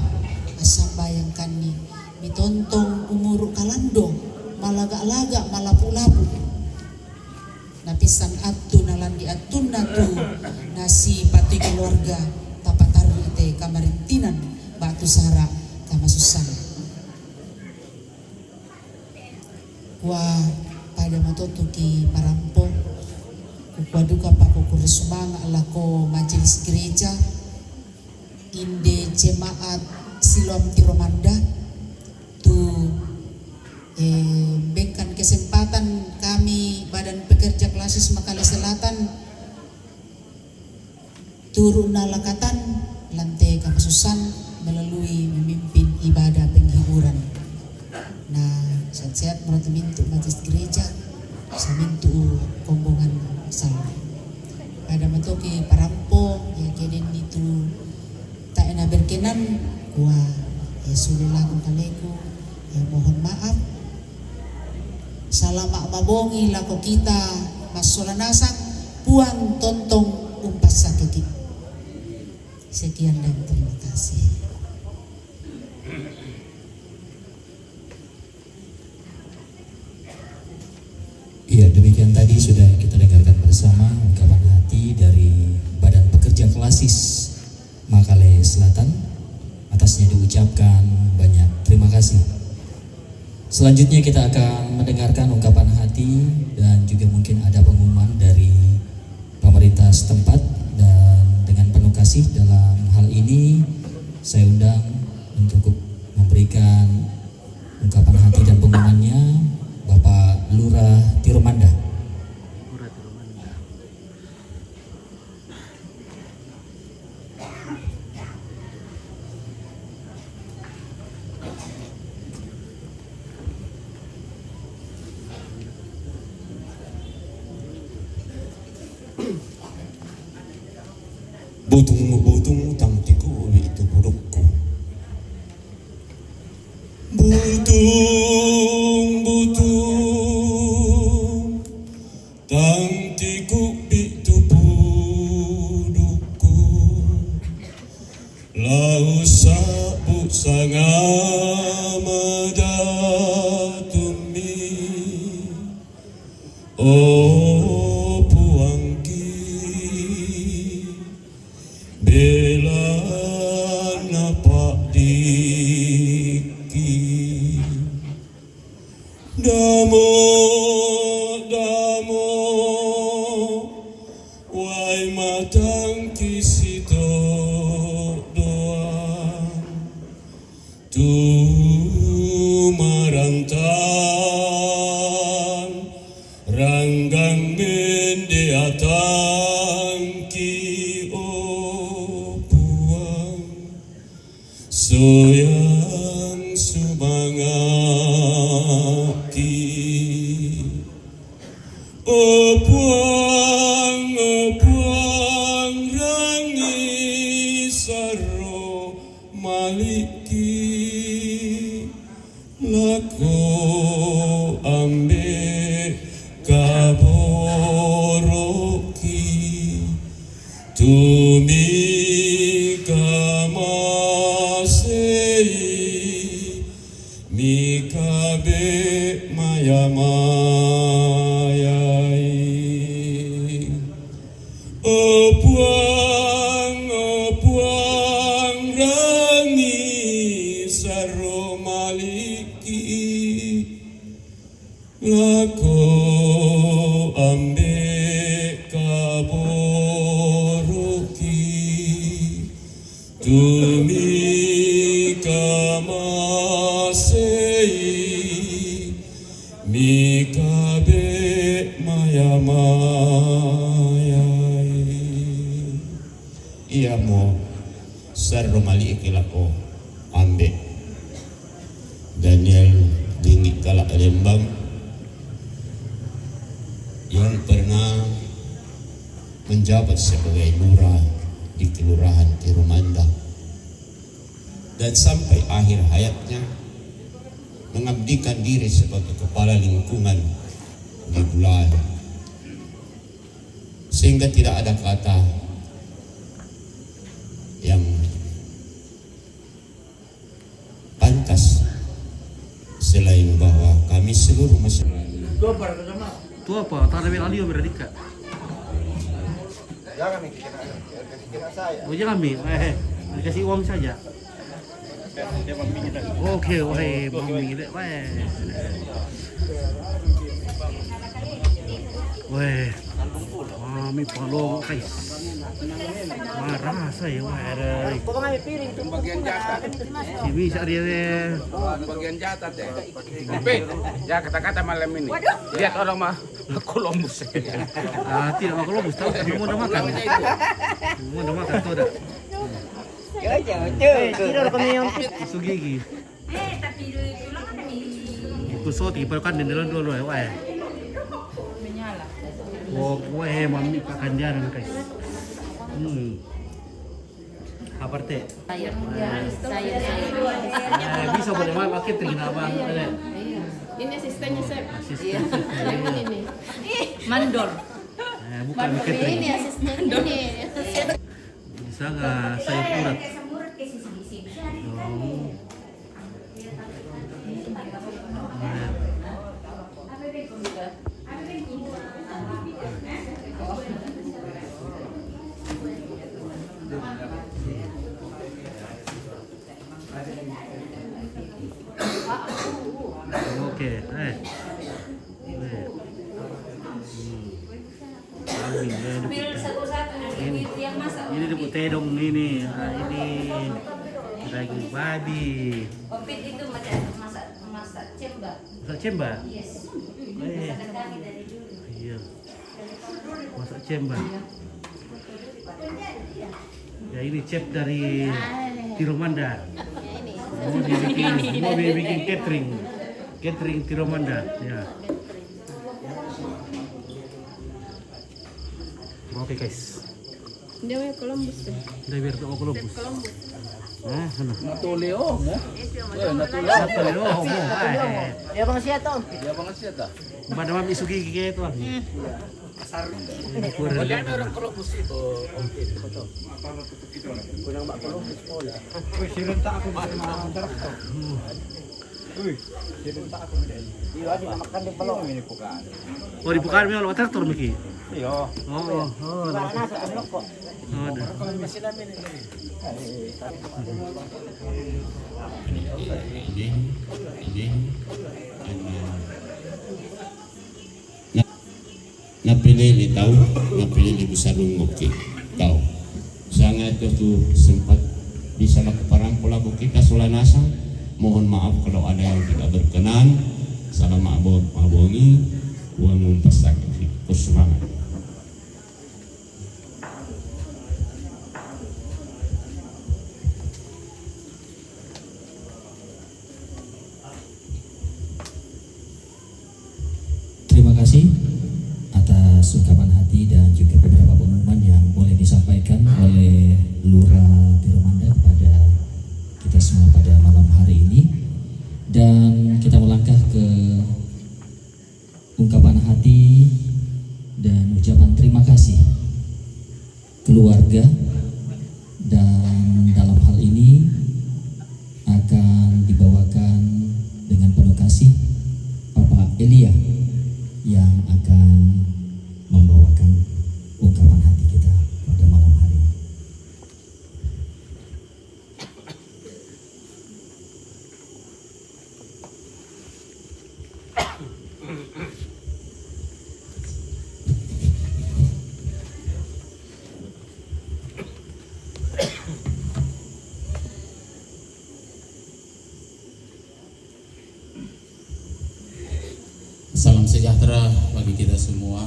asambayangkan ni bitontong umuru kalando malaga-laga malapu-lapu napisan atu nalandi atun natu nasi pati keluarga tapataru ite kamarintinan batu sara kamasusan wah pada matoto ki parampo kukwaduka pakukuri sumanga lako majelis gereja inde jemaat Siloam Tiromanda tu berikan kesempatan kami turun nalakatan lantai kamasusan melalui memimpin ibadah penghiburan. Nah, sehat-sehat menurut mintu majlis gereja, samintu kombongan salma. Pada matoki parampo ya kenen itu tak enak berkenan wah ya sudah laku kaleku ya mohon maaf. Salamak mabongi lako kita masolanasak puang tontong umpas sakit. Sekian dan terima kasih. Iya, demikian tadi sudah kita dengarkan bersama ungkapan hati dari Badan Pekerja Klasis Makale Selatan. Atasnya diucapkan banyak terima kasih. Selanjutnya kita akan mendengarkan ungkapan hati dan juga mungkin ada pengumuman dari pemerintah setempat, dan dengan penuh kasih dalam hal ini saya undang untuk memberikan ungkapan hati dan pengumumannya Bapak Lurah Tiromanda. Butung tang tiku itu burukku. Butung tang tiku itu burukku. Lau sabu sangamada tumi. Oh puangki bela napak diki damo wai matang kisito doang tu marantan ranggang mendeatang ki opuang soyang subangaki opuang rangi saro maliki lako ambe kaboroki tumi kamasei mikabe mayamayai opuang rangi saro maliki lako ambe kaboroki tumi kamasei mikabe mayamayai iya mo sarro maliki lako ambe Daniel Dingit Kalak Lembang yang pernah menjabat sebagai lurah di Kelurahan Tiromanda dan sampai akhir hayatnya mengabdikan diri sebagai kepala lingkungan di Bulan, sehingga tidak ada kata yang pantas selain bahwa kami seluruh masyarakat. Itu apa? Tak ada Alio beradika. Jangan mikir saya. Oh jangan mi, dikasih uang saja. Oke, wahai mami dek, weh, mami palong guys, marah saya weh. Kau ngambil piring itu bagian jatah. Sini dia deh. Bagian jatah deh. Tapi, ya kata-kata malam ini. Lihat orang mah Columbus. Tidak mau Columbus, tahu kan mau udah makan. Mau udah makan tuh dah. Isu gigi. Kusoti kan di dalam dulu ya, wah. Oh, wah, mami pakan jalan guys. Apa teh? Sayur. Bisa boleh makan catering abang. Ini asistennya Chef. Asisten. Ini. Mandor. Bukan catering. Ini asisten ini. Bisa nggak sayur urat? Oke, ini debut tedong ini, ini daging babi. Opit itu masak cemba. Masak cemba? Yes. Iya. Masak cemba. Ya ini chef dari Tiromanda. Mau bikin catering Tiromanda. Ya. Oke guys. Dia mau Columbus deh. Udah biar tuh Columbus. Nah, sana. Natuleo mo. Natuleo mo. Ya bang siya to. Ya banget siya ta. Pada mami sugi kayak itu. Asar. Kurang orang Columbus itu. Betul. Kunang Mbak Columbus pula. Uy, sinunta ako ba mga darakto. Uy, sinunta ako ba dahil. Iya, di makan di palong ini bukan. Oh, dibukaan mo yung traktor Miki. Iya. Oh. Nasa ano ko. Kalau masih namin ini. Napili tahu, napili besar ngopi tahu. Sangat itu sempat bisa keparang pola kita Sulanasa. Mohon maaf kalau ada yang tidak berkenan. Salam mabongi, uang mempesak bersemangat. Terima kasih atas ungkapan hati dan juga beberapa pengumuman yang boleh disampaikan oleh Lurah Tiromanda kepada kita semua pada malam hari ini. Dan kita melangkah ke ungkapan hati dan ucapan terima kasih keluarga, dan dalam hal ini akan dibawakan dengan penuh kasih Bapak Elia yang akan membawakan ungkapan hati kita pada malam hari ini. Salam sejahtera bagi kita semua.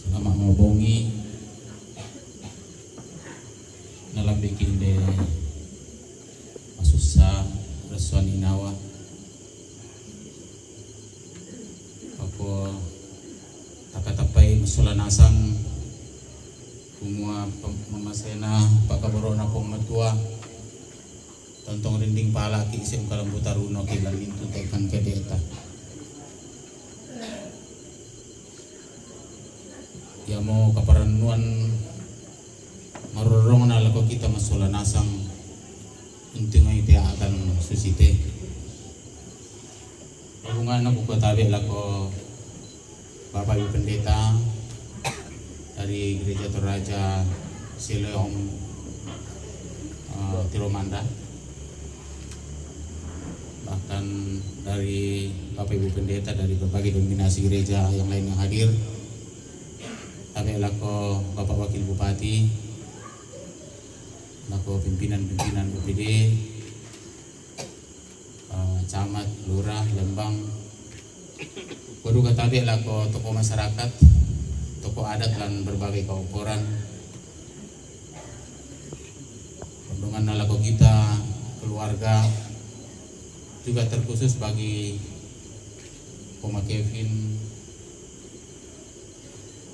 Selamat mabongi dalam bikin de masusa resuan inawa. Ako takatapai masulanasang kumua mamasena pakaborona pong matua. Tontong rinding pala ki isim kalambutaruno kilan itu tekan kedeta. Ya mau kaparanuan marurong na lako kita masulanasang unting ay tiya akan susite. Hubungan ako katabi lako Bapak Ibu Pendeta dari Gereja Toraja Siloam Tiromanda. Bahkan dari Bapak Ibu Pendeta dari berbagai dominasi gereja yang lain yang hadir. Kami lako Bapak Wakil Bupati, lako pimpinan-pimpinan BPD, camat, lurah, Lembang, Berduka tabi lako tokoh masyarakat, tokoh adat dan berbagai kauporan. Dengan lako kita, keluarga, juga terkhusus bagi Oma Kevin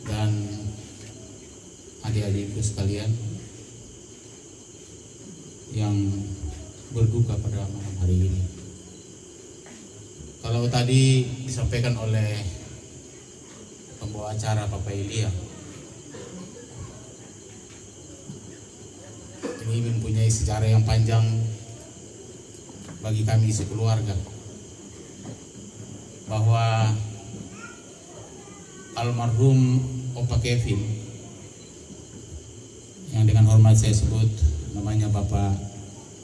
dan adik-adikku sekalian yang berduka pada malam hari ini. Kalau tadi disampaikan oleh pembawa acara Papa Ilia, ini mempunyai sejarah yang panjang bagi kami sekeluarga, bahwa almarhum Opa Kevin, yang dengan hormat saya sebut namanya Bapak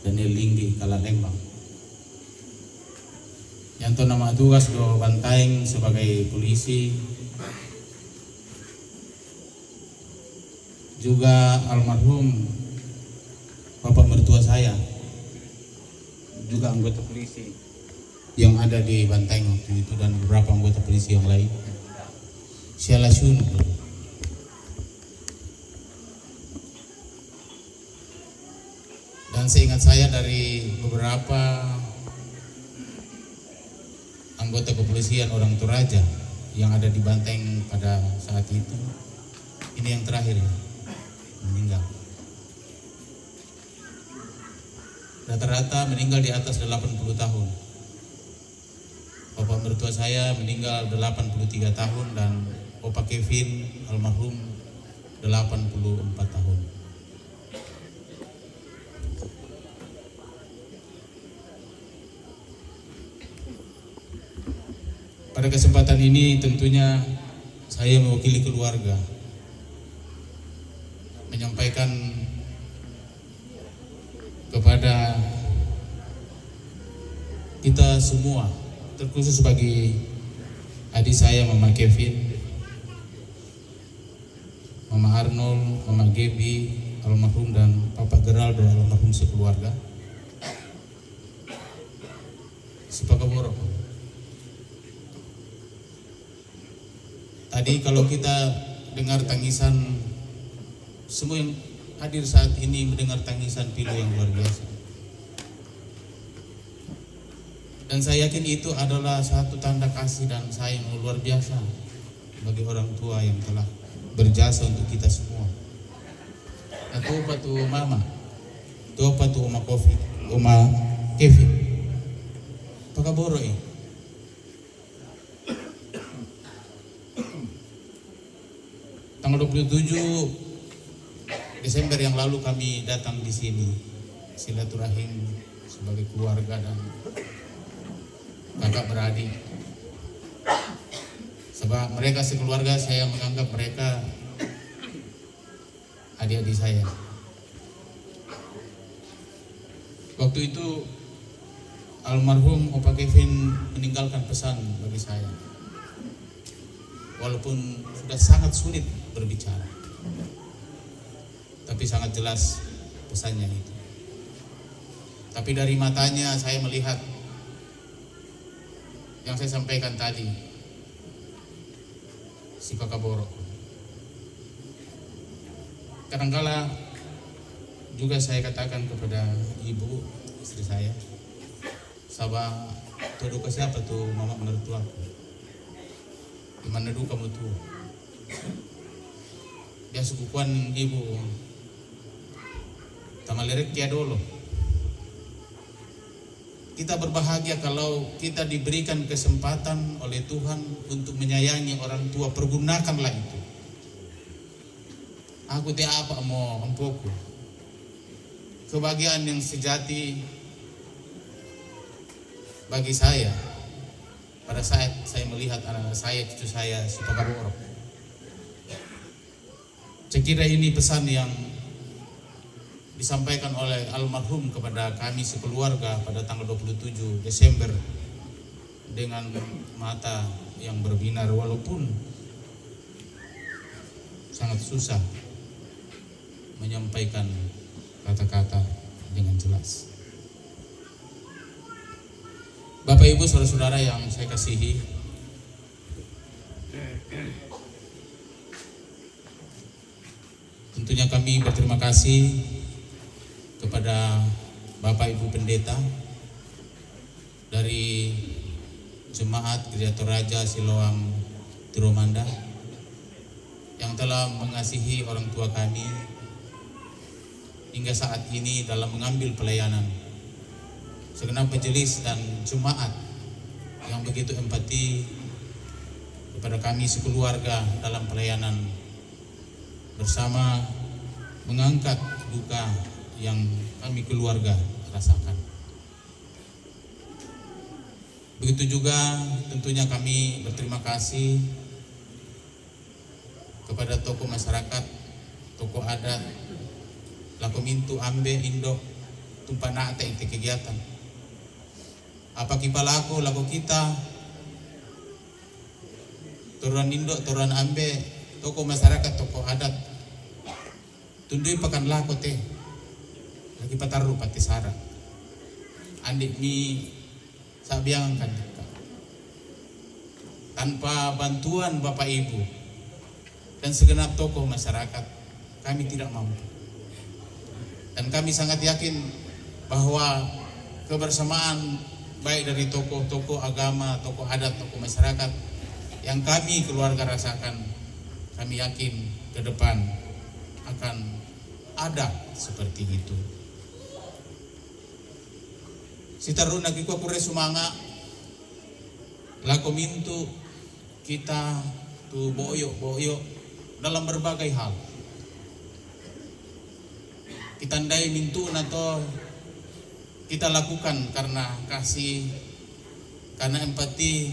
Daniel Linggi Kalalembang, yang to nama tugas do Bantaeng sebagai polisi, juga almarhum Bapak mertua saya juga anggota polisi yang ada di Bantaeng waktu itu, dan beberapa anggota polisi yang lain. Sialasun. Dan seingat saya dari beberapa anggota kepolisian orang Toraja yang ada di Bantaeng pada saat itu, ini yang terakhir ya, meninggal. Rata-rata meninggal di atas 80 tahun. Bapak mertua saya meninggal 83 tahun dan Opa Kevin almarhum 84 tahun. Pada kesempatan ini tentunya saya mewakili keluarga menyampaikan kepada kita semua, terkhusus bagi adik saya Mama Kevin, Mama Arnold, Mama Gebi almarhum, dan Papa Geraldo almarhum sekeluarga, Sipakaboro. Tadi kalau kita dengar tangisan, semua yang hadir saat ini mendengar tangisan pilu yang luar biasa. Dan saya yakin itu adalah satu tanda kasih dan sayang luar biasa bagi orang tua yang telah berjasa untuk kita semua. Itu patu mama, itu patu Oma Kevin, Pakaboro ini. Tanggal 27 Desember yang lalu kami datang di sini silaturahim sebagai keluarga dan kakak beradik. Sebab mereka sekeluarga, saya menganggap mereka adik-adik saya. Waktu itu almarhum Opa Kevin meninggalkan pesan bagi saya. Walaupun sudah sangat sulit berbicara, tapi sangat jelas pesannya itu. Tapi dari matanya saya melihat yang saya sampaikan tadi, si Pakaboro. Kadangkala juga saya katakan kepada ibu, istri saya, Sabah, tuduh ke siapa tuh mama mertua? Dimana dulu kamu tuh? Dia sukuan ibu Tamalerek dia dulu. Kita berbahagia kalau kita diberikan kesempatan oleh Tuhan untuk menyayangi orang tua. Pergunakanlah itu. Aku tidak apa mau empoku. Kebahagiaan yang sejati bagi saya pada saat saya melihat anak saya, cucu saya, si Pakaboro. Sekira ini pesan yang disampaikan oleh almarhum kepada kami sekeluarga pada tanggal 27 Desember dengan mata yang berbinar, walaupun sangat susah menyampaikan kata-kata dengan jelas. Bapak Ibu saudara-saudara yang saya kasihi, Tentunya kami berterima kasih kepada Bapak Ibu Pendeta dari Jemaat Gereja Toraja Siloam Tiromanda yang telah mengasihi orang tua kami hingga saat ini dalam mengambil pelayanan. Segenap majelis dan jemaat yang begitu empati kepada kami sekeluarga dalam pelayanan bersama mengangkat duka yang kami keluarga rasakan. Begitu juga tentunya kami berterima kasih kepada tokoh masyarakat, tokoh adat, Lakomintu, Ambe, Indo, Tumpa Nata itu kegiatan. Apa kipalaku laku kita, Toruan Indo, Toruan Ambe, tokoh masyarakat, tokoh adat, tundui pakan laku teh, lagi pataru pati sara, andik mi sabiang kan kita. Tanpa bantuan Bapak Ibu dan segenap tokoh masyarakat, kami tidak mampu. Dan kami sangat yakin bahwa kebersamaan baik dari tokoh-tokoh agama, tokoh adat, tokoh masyarakat yang kami keluarga rasakan, kami yakin ke depan akan ada seperti itu. Sitaruna kiko kure sumanga Lakomintu kita tu boyo dalam berbagai hal. Kita ndai mintu nato kita lakukan karena kasih, karena empati,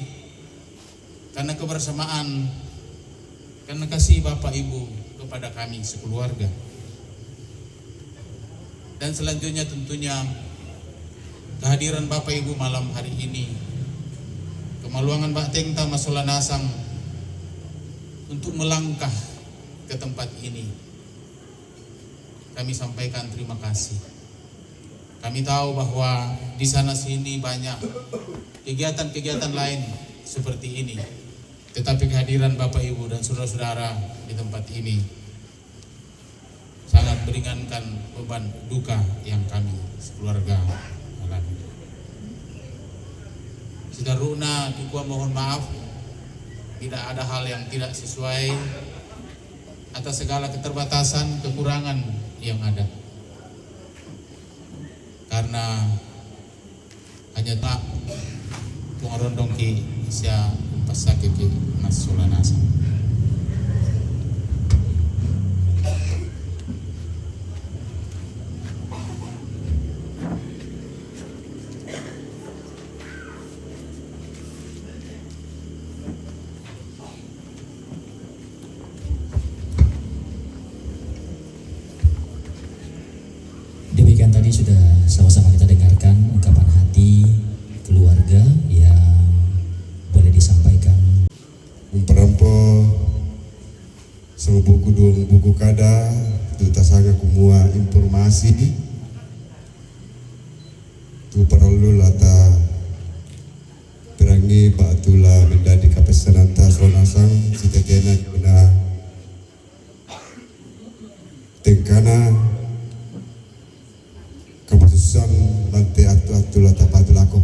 karena kebersamaan, karena kasih Bapak Ibu kepada kami sekeluarga. Dan selanjutnya tentunya kehadiran Bapak Ibu malam hari ini, kemaluangan Mbak Tengta Masola Nasang untuk melangkah ke tempat ini. Kami sampaikan terima kasih. Kami tahu bahwa di sana sini banyak kegiatan-kegiatan lain seperti ini. Tetapi kehadiran Bapak Ibu dan saudara-saudara di tempat ini sangat meringankan beban duka yang kami sekeluarga alami. Sidaruna Kikua mohon maaf tidak ada hal yang tidak sesuai atas segala keterbatasan, kekurangan yang ada. Karena hanya tak pengarondong ki sia pasake ki Masola Nasang. Demikian tadi sudah sama-sama kita dengarkan ungkapan hati keluarga yang boleh disampaikan. Umperampo sama buku kada tu tasaga kumua informasi tu perlu lata terangi batula menjadi kapesananta sonasang sitegena guna tengkana keputusan bantai atu-atulah tapatulako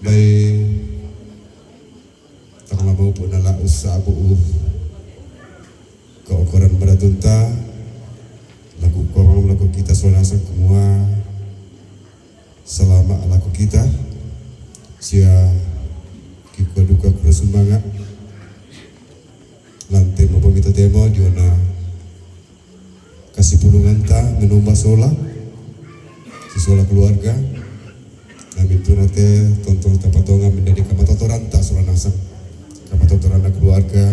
baik tak mau pun ala usaha bu keukuran beratunta laku korang laku kita sonasang semua selama laku kita sia kikua duka kurasumbangan lantai maupun kita demo diona kasih pulungan ta menomba sola sesola keluarga kami itu nanti tonton tapatonga menjadi kamatotoran tak sola nasab kamatotoran keluarga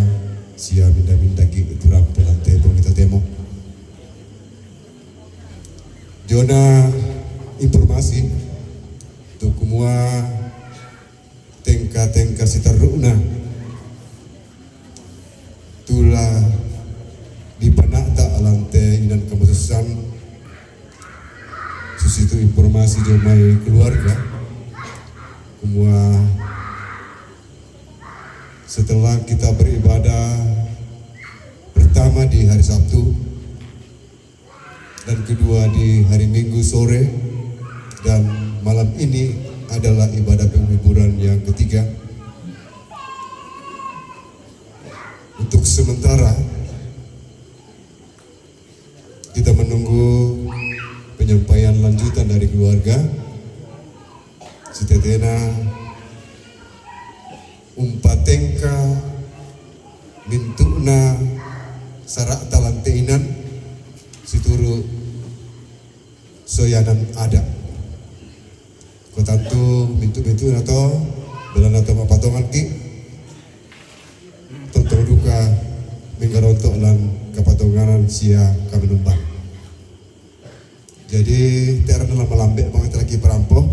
sia minda-minda itu rampung nanti maupun kita demo diona informasi untuk semua tengka-tengka sitaruna tulah di panata alante dan keputusan susitu informasi jomai keluarga semua setelah kita beribadah pertama di hari Sabtu dan kedua di hari Minggu sore, dan malam ini adalah ibadah penghiburan yang ketiga. Untuk sementara kita menunggu penyampaian lanjutan dari keluarga. Sitetena umpatengka mintukna sarak talanteinan situru soyanan ada kotantu mintu-mintu atau belan atau patongan ki tonton duka minggarontok lan kepatonganan sia kami numpang. Jadi terang dalam melambek banget lagi perampok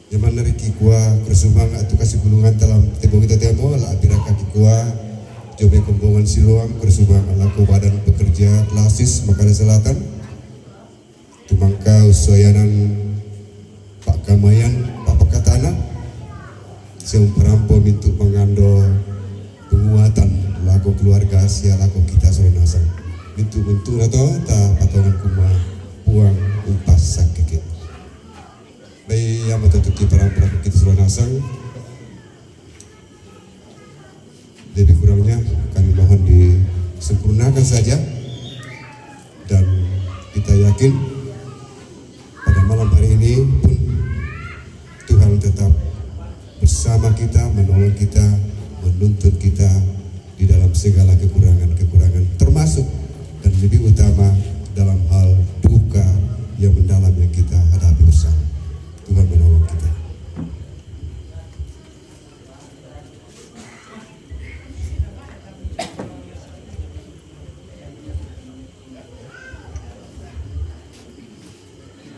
zaman dari kikua kersumang atau kasih gulungan dalam tembok kita temo lah abiraka kikua jobe kumbongan siluam kersumang alaku badan pekerja klasis Makale Selatan tumangka usoyanan Pak Kamayan Pak Pakatana seum perampok mintuk mengando penguatan laku keluarga sia laku kita soranasang mintuk atau ta patongan kuma puang umpas sakit bayi yang menutupi perang-perang kita soranasang. Lebih kurangnya kami mohon disempurnakan saja, dan kita yakin pada malam hari ini pun Tuhan tetap bersama kita, menolong kita, menuntun kita di dalam segala kekurangan-kekurangan, termasuk dan lebih utama dalam hal duka yang mendalam yang kita hadapi bersama. Tuhan menolong kita.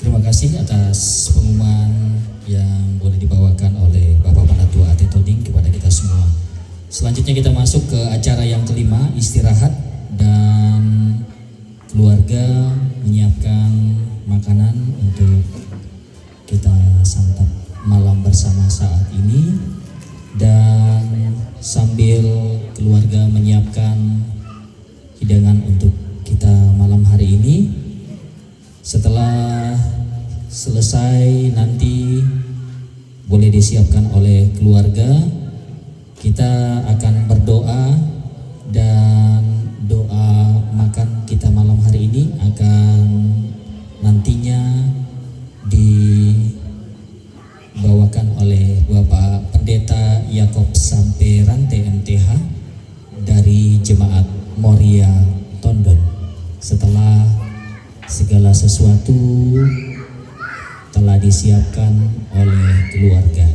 Terima kasih atas pengumuman yang boleh dibawakan oleh Bapak Panatua Ate Toding kepada kita semua. Selanjutnya kita masuk ke acara yang kelima, istirahat, dan keluarga menyiapkan makanan untuk kita santap malam bersama saat ini, dan sambil keluarga menyiapkan hidangan untuk kita malam hari ini, setelah selesai nanti boleh disiapkan oleh keluarga, kita akan berdoa, dan doa makan kita malam hari ini akan nantinya dibawakan oleh Bapak Pendeta Yakob Samperan TMTH dari Jemaat Moria Tondon. Setelah segala sesuatu telah disiapkan oleh keluarga.